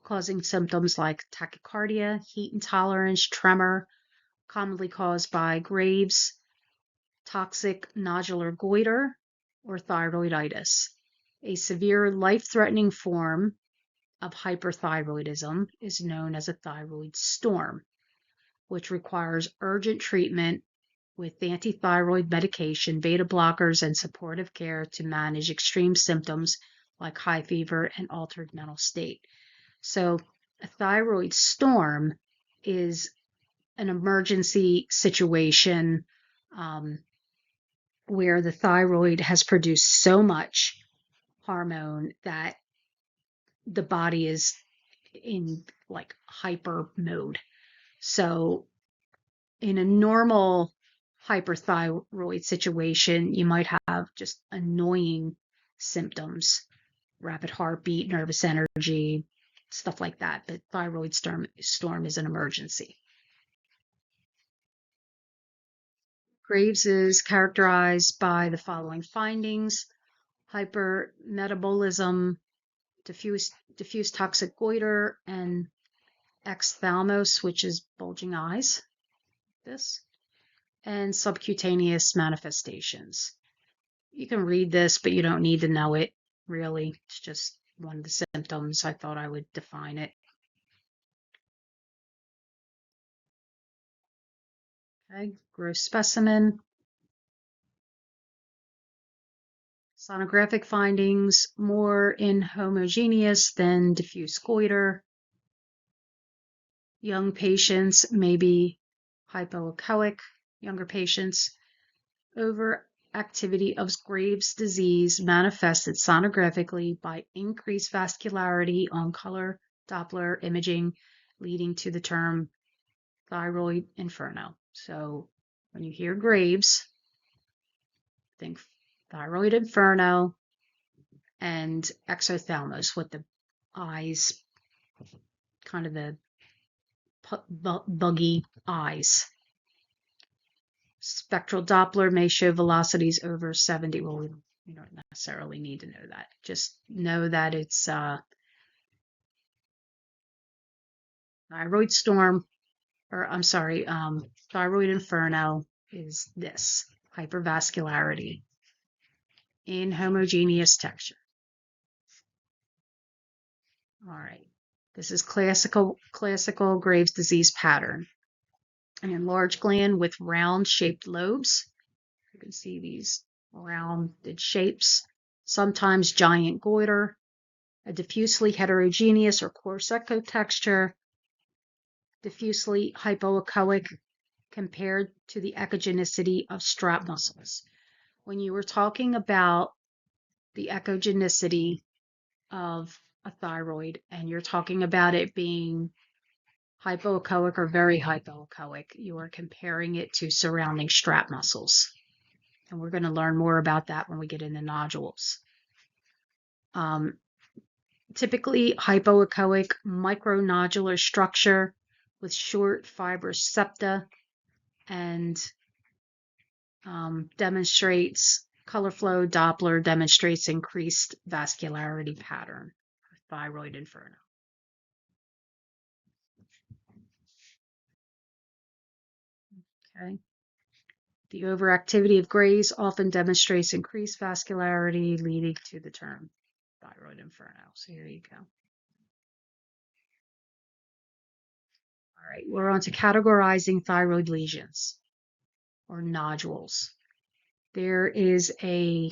causing symptoms like tachycardia, heat intolerance, tremor, commonly caused by Graves, toxic nodular goiter, or thyroiditis. A severe life-threatening form of hyperthyroidism is known as a thyroid storm, which requires urgent treatment with antithyroid medication, beta blockers, and supportive care to manage extreme symptoms like high fever and altered mental state. So a thyroid storm is an emergency situation where the thyroid has produced so much hormone that the body is in like hyper mode. So in a normal hyperthyroid situation, you might have just annoying symptoms, rapid heartbeat, nervous energy, stuff like that. But thyroid storm is an emergency. Graves is characterized by the following findings: hypermetabolism, diffuse toxic goiter, and exthalmos, which is bulging eyes, and subcutaneous manifestations. You can read this, but you don't need to know it, really. It's just one of the symptoms. I thought I would define it. Okay, gross specimen. Sonographic findings, more inhomogeneous than diffuse goiter. Young patients may be hypoechoic, younger patients. Overactivity of Graves' disease manifested sonographically by increased vascularity on color Doppler imaging, leading to the term thyroid inferno. So when you hear Graves, think thyroid inferno and exophthalmos, with the eyes, kind of the buggy eyes. Spectral Doppler may show velocities over 70. Well, we don't necessarily need to know that. Just know that it's thyroid storm, or I'm sorry, thyroid inferno is this: hypervascularity in homogeneous texture. All right, this is classical Graves' disease pattern. An enlarged gland with round-shaped lobes. You can see these rounded shapes, sometimes giant goiter, a diffusely heterogeneous or coarse echo texture, diffusely hypoechoic compared to the echogenicity of strap muscles. When you were talking about the echogenicity of a thyroid and you're talking about it being hypoechoic or very hypoechoic, you are comparing it to surrounding strap muscles. And we're going to learn more about that when we get into nodules. Typically hypoechoic micronodular structure with short fibrous septa and demonstrates color flow. Doppler demonstrates increased vascularity pattern for thyroid inferno. Okay. The overactivity of Grays often demonstrates increased vascularity, leading to the term thyroid inferno. So here you go. All right, we're on to categorizing thyroid lesions or nodules. There is a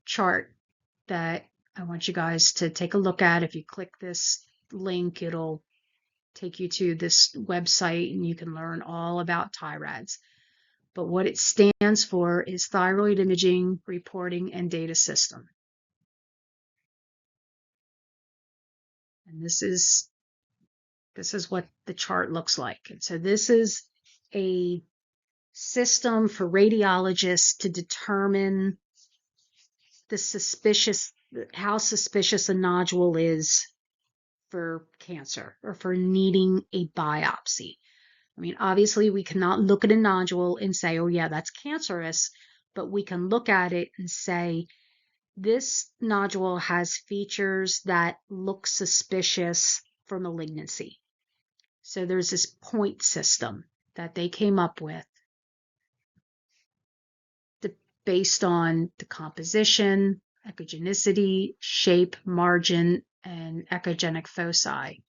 chart that I want you guys to take a look at. If you click this link, it'll take you to this website and you can learn all about TIRADS. But what it stands for is Thyroid Imaging Reporting and Data System. And this is what the chart looks like. And so this is a system for radiologists to determine how suspicious a nodule is for cancer or for needing a biopsy. I mean, obviously, we cannot look at a nodule and say, oh, yeah, that's cancerous, but we can look at it and say, this nodule has features that look suspicious for malignancy. So there's this point system that they came up with based on the composition, echogenicity, shape, margin, and echogenic foci.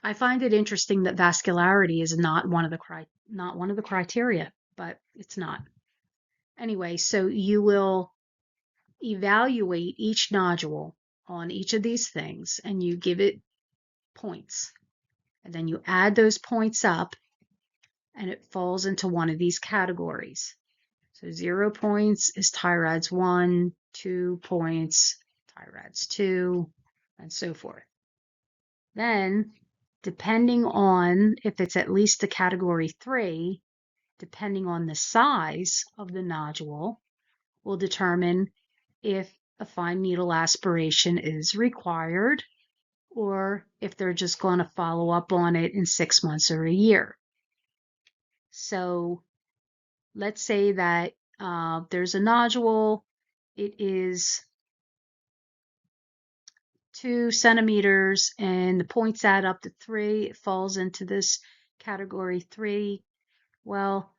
I find it interesting that vascularity is not one of the criteria, but it's not. Anyway, so you will evaluate each nodule on each of these things and you give it points. And then you add those points up and it falls into one of these categories. So 0 points is TIRADS 1, 2 points, TIRADS 2, and so forth. Then, depending on if it's at least a category 3, depending on the size of the nodule, will determine if a fine needle aspiration is required or if they're just going to follow up on it in 6 months or a year. So let's say that there's a nodule, it is 2 centimeters and the points add up to 3, it falls into this category 3. Well,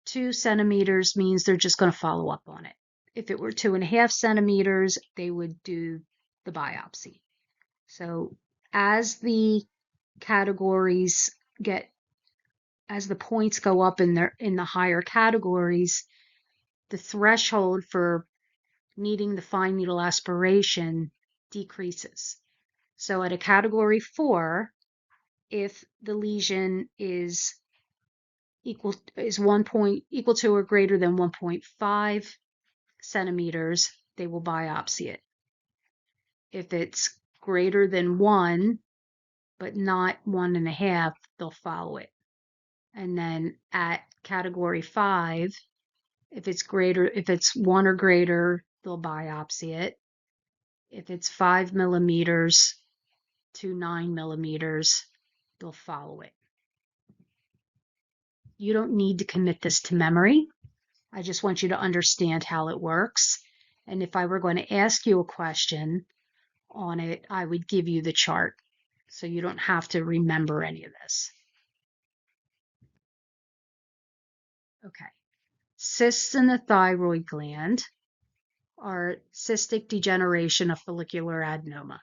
2 centimeters means they're just going to follow up on it. If it were 2.5 centimeters, they would do the biopsy. So as the categories as the points go up in the higher categories, the threshold for needing the fine needle aspiration decreases. So at a category 4, if the lesion is equal to or greater than 1.5 centimeters, they will biopsy it. If it's greater than 1, but not 1.5, they'll follow it. And then at category 5, if it's 1 or greater, they'll biopsy it. If it's 5 millimeters to 9 millimeters, they'll follow it. You don't need to commit this to memory. I just want you to understand how it works. And if I were going to ask you a question on it, I would give you the chart. So you don't have to remember any of this. Okay. Cysts in the thyroid gland are cystic degeneration of follicular adenoma.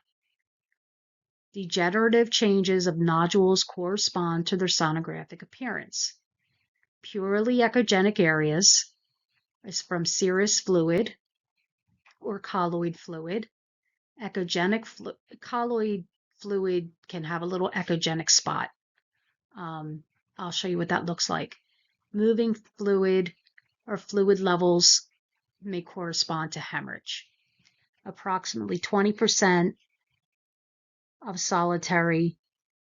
Degenerative changes of nodules correspond to their sonographic appearance. Purely echogenic areas is from serous fluid or colloid fluid. Echogenic colloid fluid can have a little echogenic spot. I'll show you what that looks like. Moving fluid or fluid levels may correspond to hemorrhage. Approximately 20% of solitary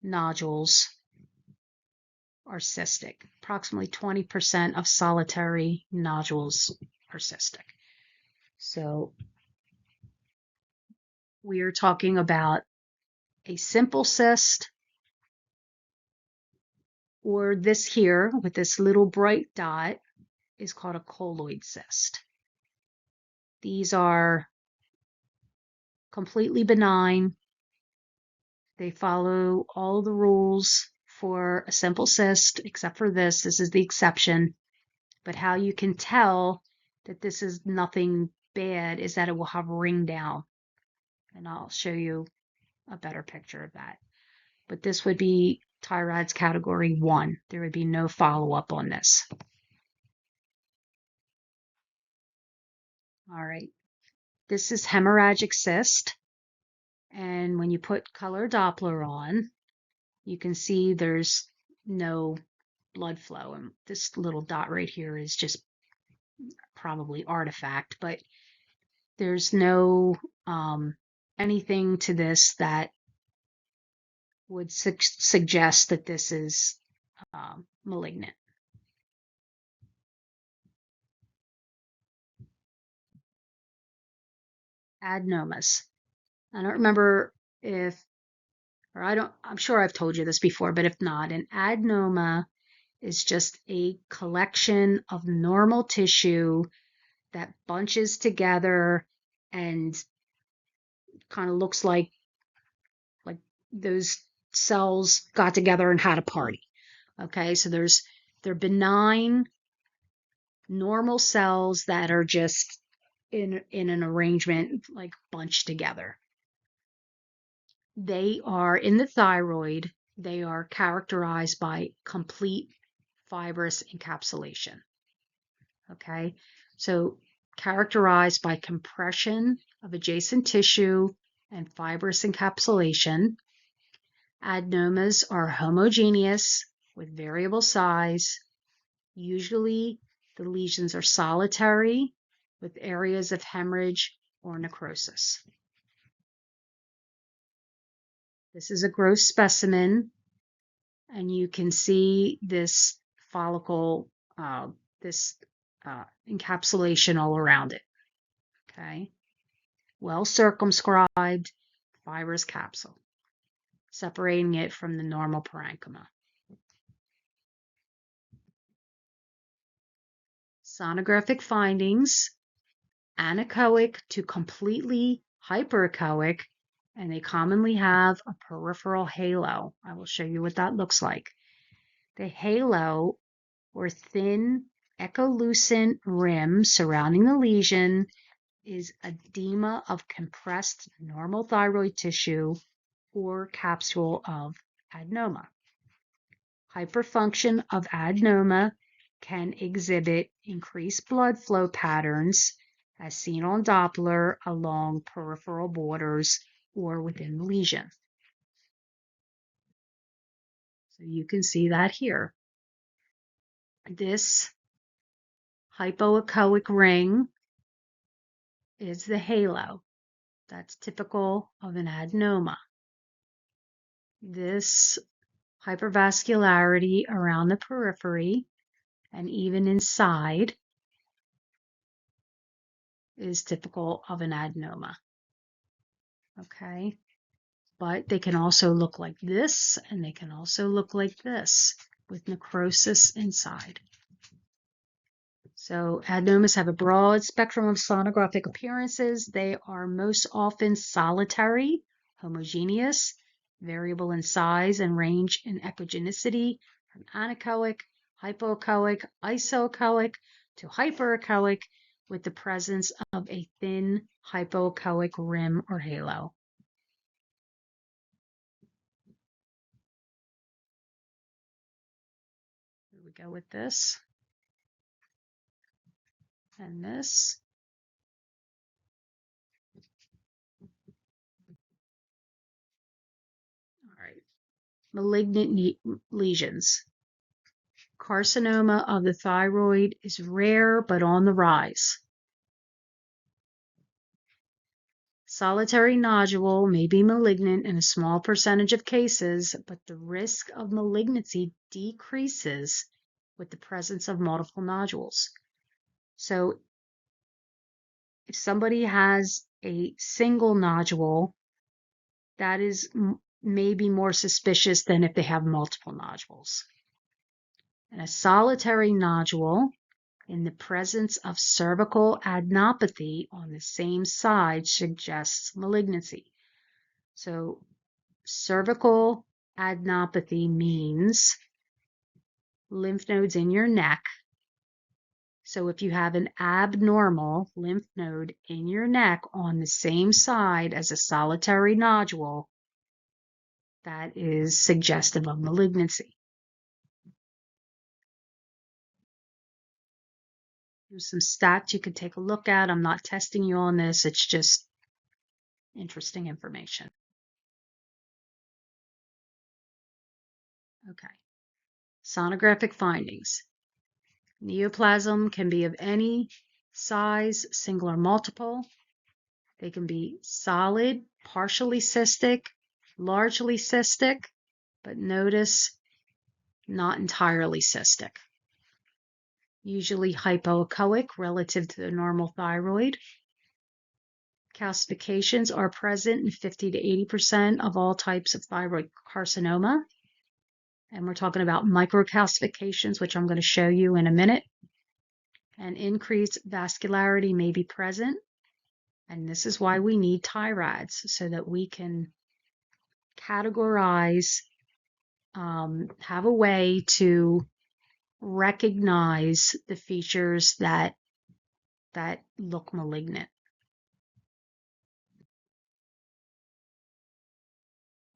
nodules are cystic. Approximately 20% of solitary nodules are cystic. So we are talking about a simple cyst, or this here with this little bright dot is called a colloid cyst. These are completely benign. They follow all the rules for a simple cyst, except for this. This is the exception. But how you can tell that this is nothing bad is that it will have a ring down. And I'll show you a better picture of that. But this would be Thyroid's category 1. There would be no follow-up on this. All right. This is hemorrhagic cyst. And when you put color Doppler on, you can see there's no blood flow. And this little dot right here is just probably artifact, but there's no anything to this that would suggest that this is malignant. Adenomas. I don't remember I'm sure I've told you this before, but if not, an adenoma is just a collection of normal tissue that bunches together and kind of looks like those cells got together and had a party. Okay, so they're benign, normal cells that are just in an arrangement, like bunched together. They are in the thyroid. They are characterized by complete fibrous encapsulation. Okay, so characterized by compression of adjacent tissue and fibrous encapsulation. Adenomas are homogeneous with variable size. Usually the lesions are solitary with areas of hemorrhage or necrosis. This is a gross specimen, and you can see this follicle, this encapsulation all around it. Okay, well circumscribed fibrous capsule, separating it from the normal parenchyma. Sonographic findings: anechoic to completely hyperechoic, and they commonly have a peripheral halo. I will show you what that looks like. The halo, or thin echolucent rim surrounding the lesion, is edema of compressed normal thyroid tissue or capsule of adenoma. Hyperfunction of adenoma can exhibit increased blood flow patterns as seen on Doppler along peripheral borders or within the lesion. So you can see that here. This hypoechoic ring is the halo. That's typical of an adenoma. This hypervascularity around the periphery and even inside is typical of an adenoma. Okay, but they can also look like this, and they can also look like this with necrosis inside. So adenomas have a broad spectrum of sonographic appearances. They are most often solitary, homogeneous, variable in size and range in echogenicity from anechoic, hypoechoic, isoechoic to hyperechoic, with the presence of a thin hypoechoic rim or halo. go with this and this. All right. Malignant lesions. Carcinoma of the thyroid is rare but on the rise. Solitary nodule may be malignant in a small percentage of cases, but the risk of malignancy decreases with the presence of multiple nodules. So if somebody has a single nodule, that is maybe more suspicious than if they have multiple nodules. And a solitary nodule in the presence of cervical adenopathy on the same side suggests malignancy. So cervical adenopathy means lymph nodes in your neck. So if you have an abnormal lymph node in your neck on the same side as a solitary nodule, that is suggestive of malignancy. There's some stats you could take a look at. I'm not testing you on this. It's just interesting information. Okay. Sonographic findings. Neoplasm can be of any size, single or multiple. They can be solid, partially cystic, largely cystic, but notice not entirely cystic. Usually hypoechoic relative to the normal thyroid. Calcifications are present in 50 to 80% of all types of thyroid carcinoma. And we're talking about microcalcifications, which I'm going to show you in a minute. And increased vascularity may be present. And this is why we need TIRADs, so that we can categorize, have a way to recognize the features that look malignant.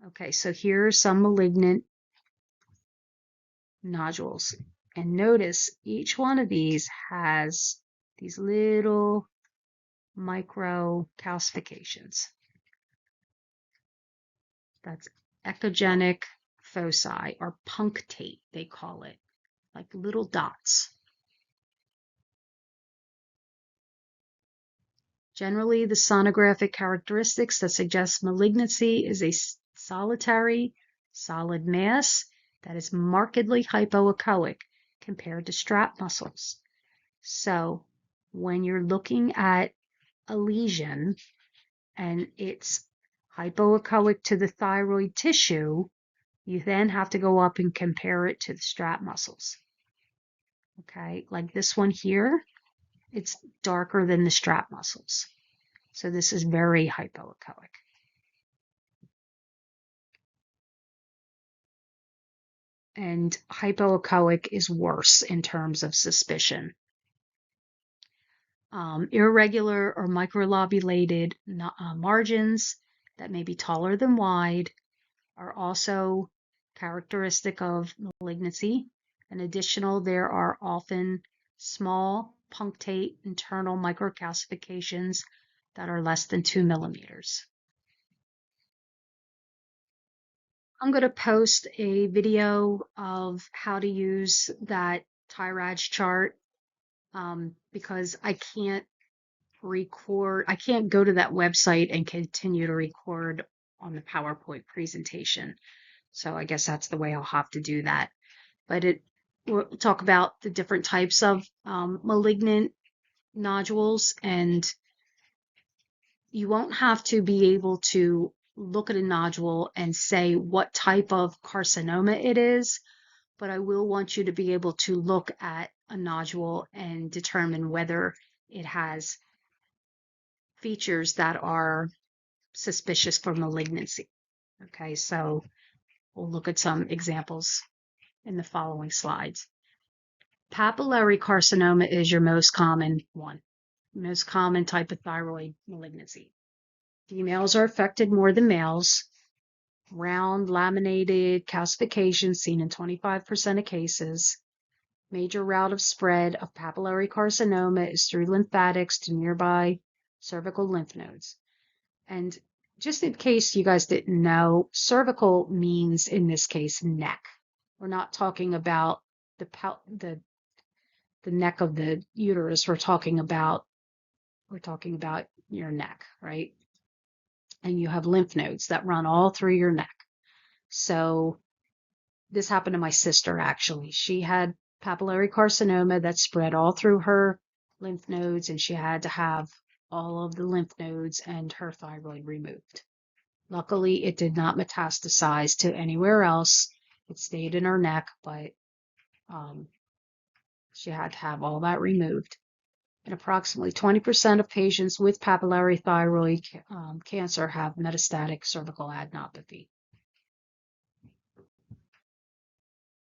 Okay, so here are some malignant nodules. And notice each one of these has these little micro calcifications. That's echogenic foci, or punctate, they call it, like little dots. Generally, the sonographic characteristics that suggest malignancy is a solitary, solid mass that is markedly hypoechoic compared to strap muscles. So when you're looking at a lesion and it's hypoechoic to the thyroid tissue, you then have to go up and compare it to the strap muscles. Okay, like this one here, it's darker than the strap muscles. So this is very hypoechoic. And hypoechoic is worse in terms of suspicion. Irregular or microlobulated margins that may be taller than wide are also characteristic of malignancy. In addition, there are often small punctate internal microcalcifications that are less than 2 millimeters. I'm going to post a video of how to use that TIRADS chart because I can't go to that website and continue to record on the PowerPoint presentation. So I guess that's the way I'll have to do that. But we'll talk about the different types of malignant nodules, and you won't have to be able to look at a nodule and say what type of carcinoma it is, but I will want you to be able to look at a nodule and determine whether it has features that are suspicious for malignancy. Okay, so we'll look at some examples in the following slides. Papillary carcinoma is your most common one, most common type of thyroid malignancy. Females are affected more than males. Round laminated calcifications seen in 25% of cases. Major route of spread of papillary carcinoma is through lymphatics to nearby cervical lymph nodes. And just in case you guys didn't know, cervical means in this case neck. We're not talking about the neck of the uterus. We're talking about your neck, right? And you have lymph nodes that run all through your neck. So this happened to my sister actually. She had papillary carcinoma that spread all through her lymph nodes, and she had to have all of the lymph nodes and her thyroid removed. Luckily, it did not metastasize to anywhere else. It stayed in her neck, but she had to have all that removed. And approximately 20% of patients with papillary thyroid cancer have metastatic cervical adenopathy.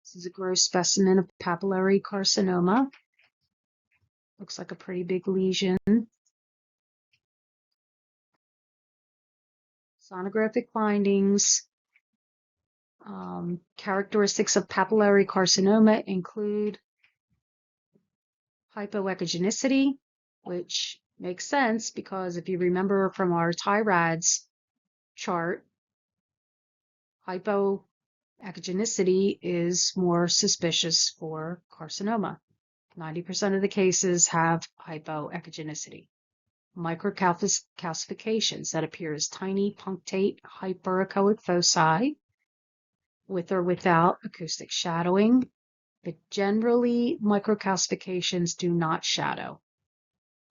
This is a gross specimen of papillary carcinoma. Looks like a pretty big lesion. Sonographic findings. Characteristics of papillary carcinoma include hypoechogenicity, which makes sense because if you remember from our TIRADS chart, hypoechogenicity is more suspicious for carcinoma. 90% of the cases have hypoechogenicity. Microcalcifications that appear as tiny punctate hyperechoic foci with or without acoustic shadowing, but generally microcalcifications do not shadow.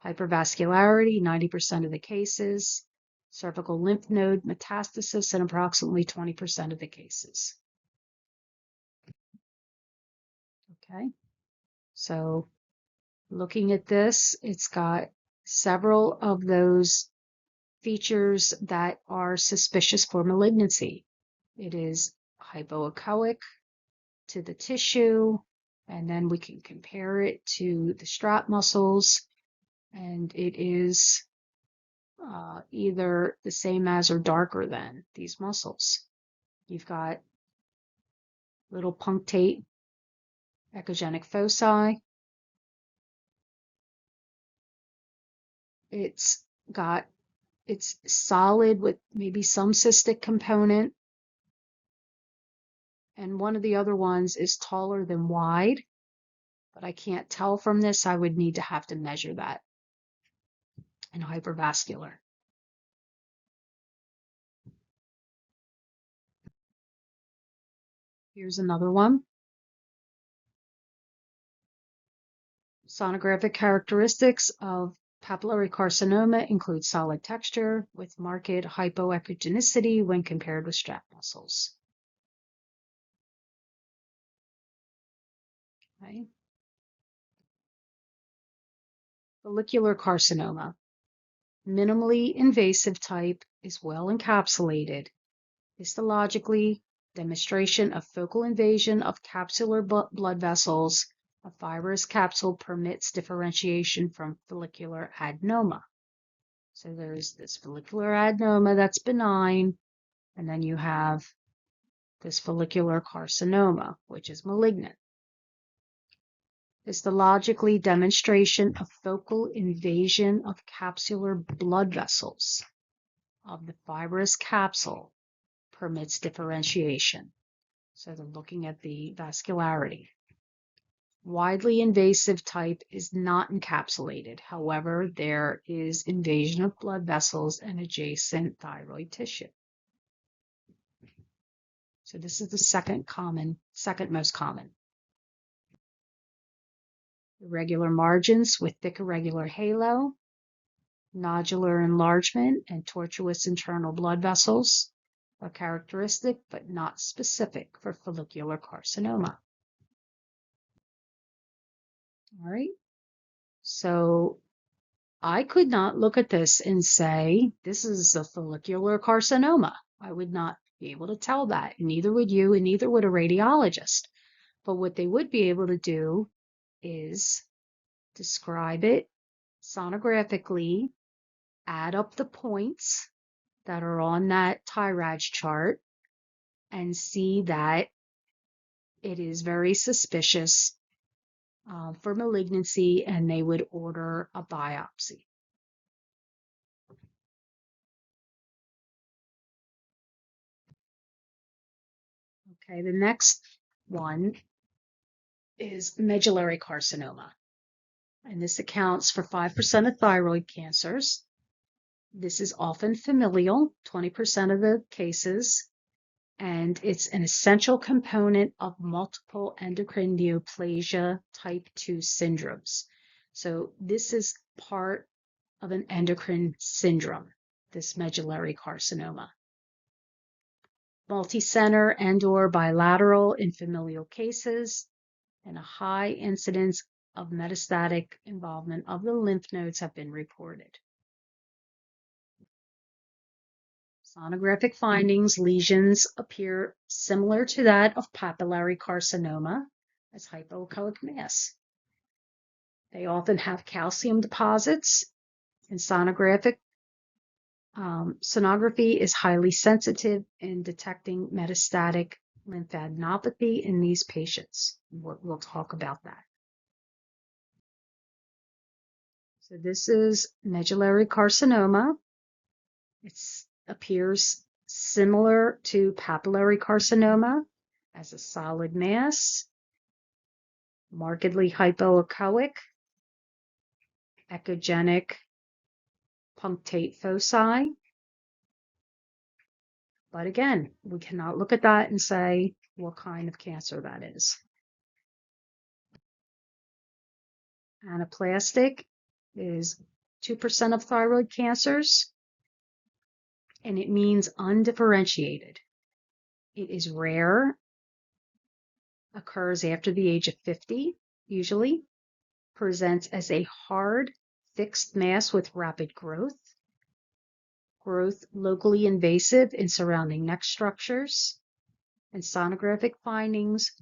Hypervascularity, 90% of the cases. Cervical lymph node metastasis in approximately 20% of the cases. Okay, so looking at this, it's got several of those features that are suspicious for malignancy. It is hypoechoic to the tissue, and then we can compare it to the strap muscles, and it is either the same as or darker than these muscles. You've got little punctate echogenic foci. It's solid with maybe some cystic component. And one of the other ones is taller than wide, but I can't tell from this. I would need to have to measure that. And hypervascular. Here's another one. Sonographic characteristics of papillary carcinoma include solid texture with marked hypoechogenicity when compared with strap muscles. Okay. Follicular carcinoma. Minimally invasive type is well encapsulated. Histologically, demonstration of focal invasion of capsular blood vessels. A fibrous capsule permits differentiation from follicular adenoma. So there's this follicular adenoma that's benign, and then you have this follicular carcinoma, which is malignant. Histologically, demonstration of focal invasion of capsular blood vessels of the fibrous capsule permits differentiation. So they're looking at the vascularity. Widely invasive type is not encapsulated. However, there is invasion of blood vessels and adjacent thyroid tissue. So this is the second most common. Irregular margins with thick irregular halo, nodular enlargement, and tortuous internal blood vessels are characteristic but not specific for follicular carcinoma. All right, so I could not look at this and say, this is a follicular carcinoma. I would not be able to tell that, and neither would you, and neither would a radiologist. But what they would be able to do is describe it sonographically, add up the points that are on that TIRADS chart, and see that it is very suspicious for malignancy, and they would order a biopsy. Okay, the next one is medullary carcinoma, and this accounts for 5% of thyroid cancers. This is often familial, 20% of the cases, and it's an essential component of multiple endocrine neoplasia type 2 syndromes. So this is part of an endocrine syndrome, this medullary carcinoma. Multicenter and/or bilateral in familial cases, and a high incidence of metastatic involvement of the lymph nodes have been reported. Sonographic findings, lesions appear similar to that of papillary carcinoma as hypoechoic mass. They often have calcium deposits, and sonography is highly sensitive in detecting metastatic lymphadenopathy in these patients. We'll talk about that. So this is medullary carcinoma. It appears similar to papillary carcinoma as a solid mass, markedly hypoechoic, echogenic punctate foci. But again, we cannot look at that and say what kind of cancer that is. Anaplastic is 2% of thyroid cancers, and it means undifferentiated. It is rare, occurs after the age of 50, usually, presents as a hard, fixed mass with rapid growth locally invasive in surrounding neck structures, and sonographic findings,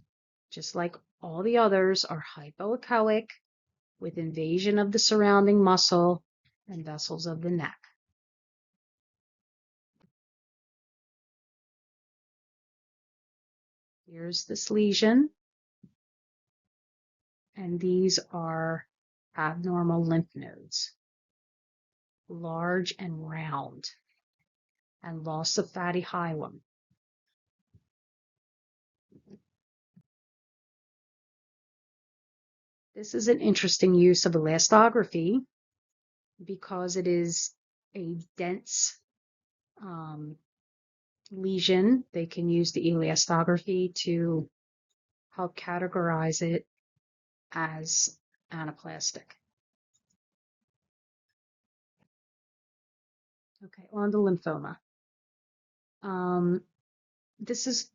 just like all the others, are hypoechoic with invasion of the surrounding muscle and vessels of the neck. Here's this lesion, and these are abnormal lymph nodes, large and round, and loss of fatty hilum. This is an interesting use of elastography because it is a dense lesion. They can use the elastography to help categorize it as anaplastic. Okay, on to lymphoma. This is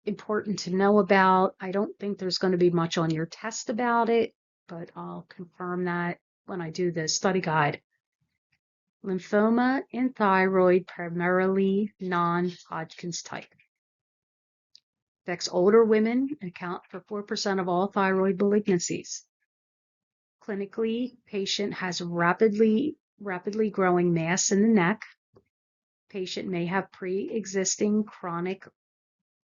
important to know about. I don't think there's going to be much on your test about it, but I'll confirm that when I do the study guide. Lymphoma in thyroid, primarily non-Hodgkin's type. Affects older women and account for 4% of all thyroid malignancies. Clinically, patient has rapidly growing mass in the neck. Patient may have pre-existing chronic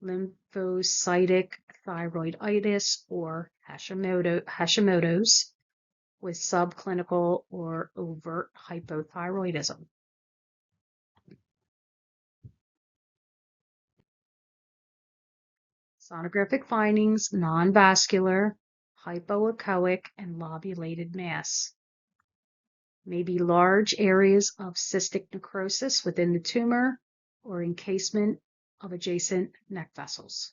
lymphocytic thyroiditis or Hashimoto's with subclinical or overt hypothyroidism. Sonographic findings, non-vascular, hypoechoic, and lobulated mass. May be large areas of cystic necrosis within the tumor or encasement of adjacent neck vessels.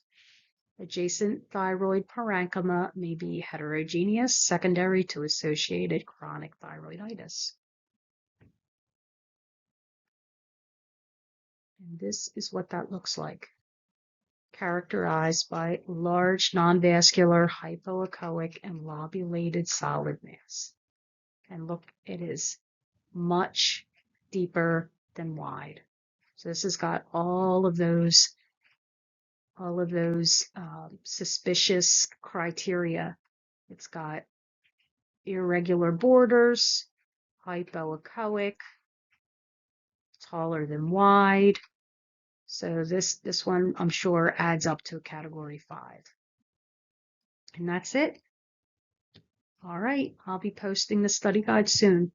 Adjacent thyroid parenchyma may be heterogeneous, secondary to associated chronic thyroiditis. And this is what that looks like. Characterized by large non-vascular hypoechoic and lobulated solid mass. And look, it is much deeper than wide. So this has got all of those suspicious criteria. It's got irregular borders, hypoechoic, taller than wide. So this one, I'm sure, adds up to a category 5. And that's it. All right, I'll be posting the study guide soon.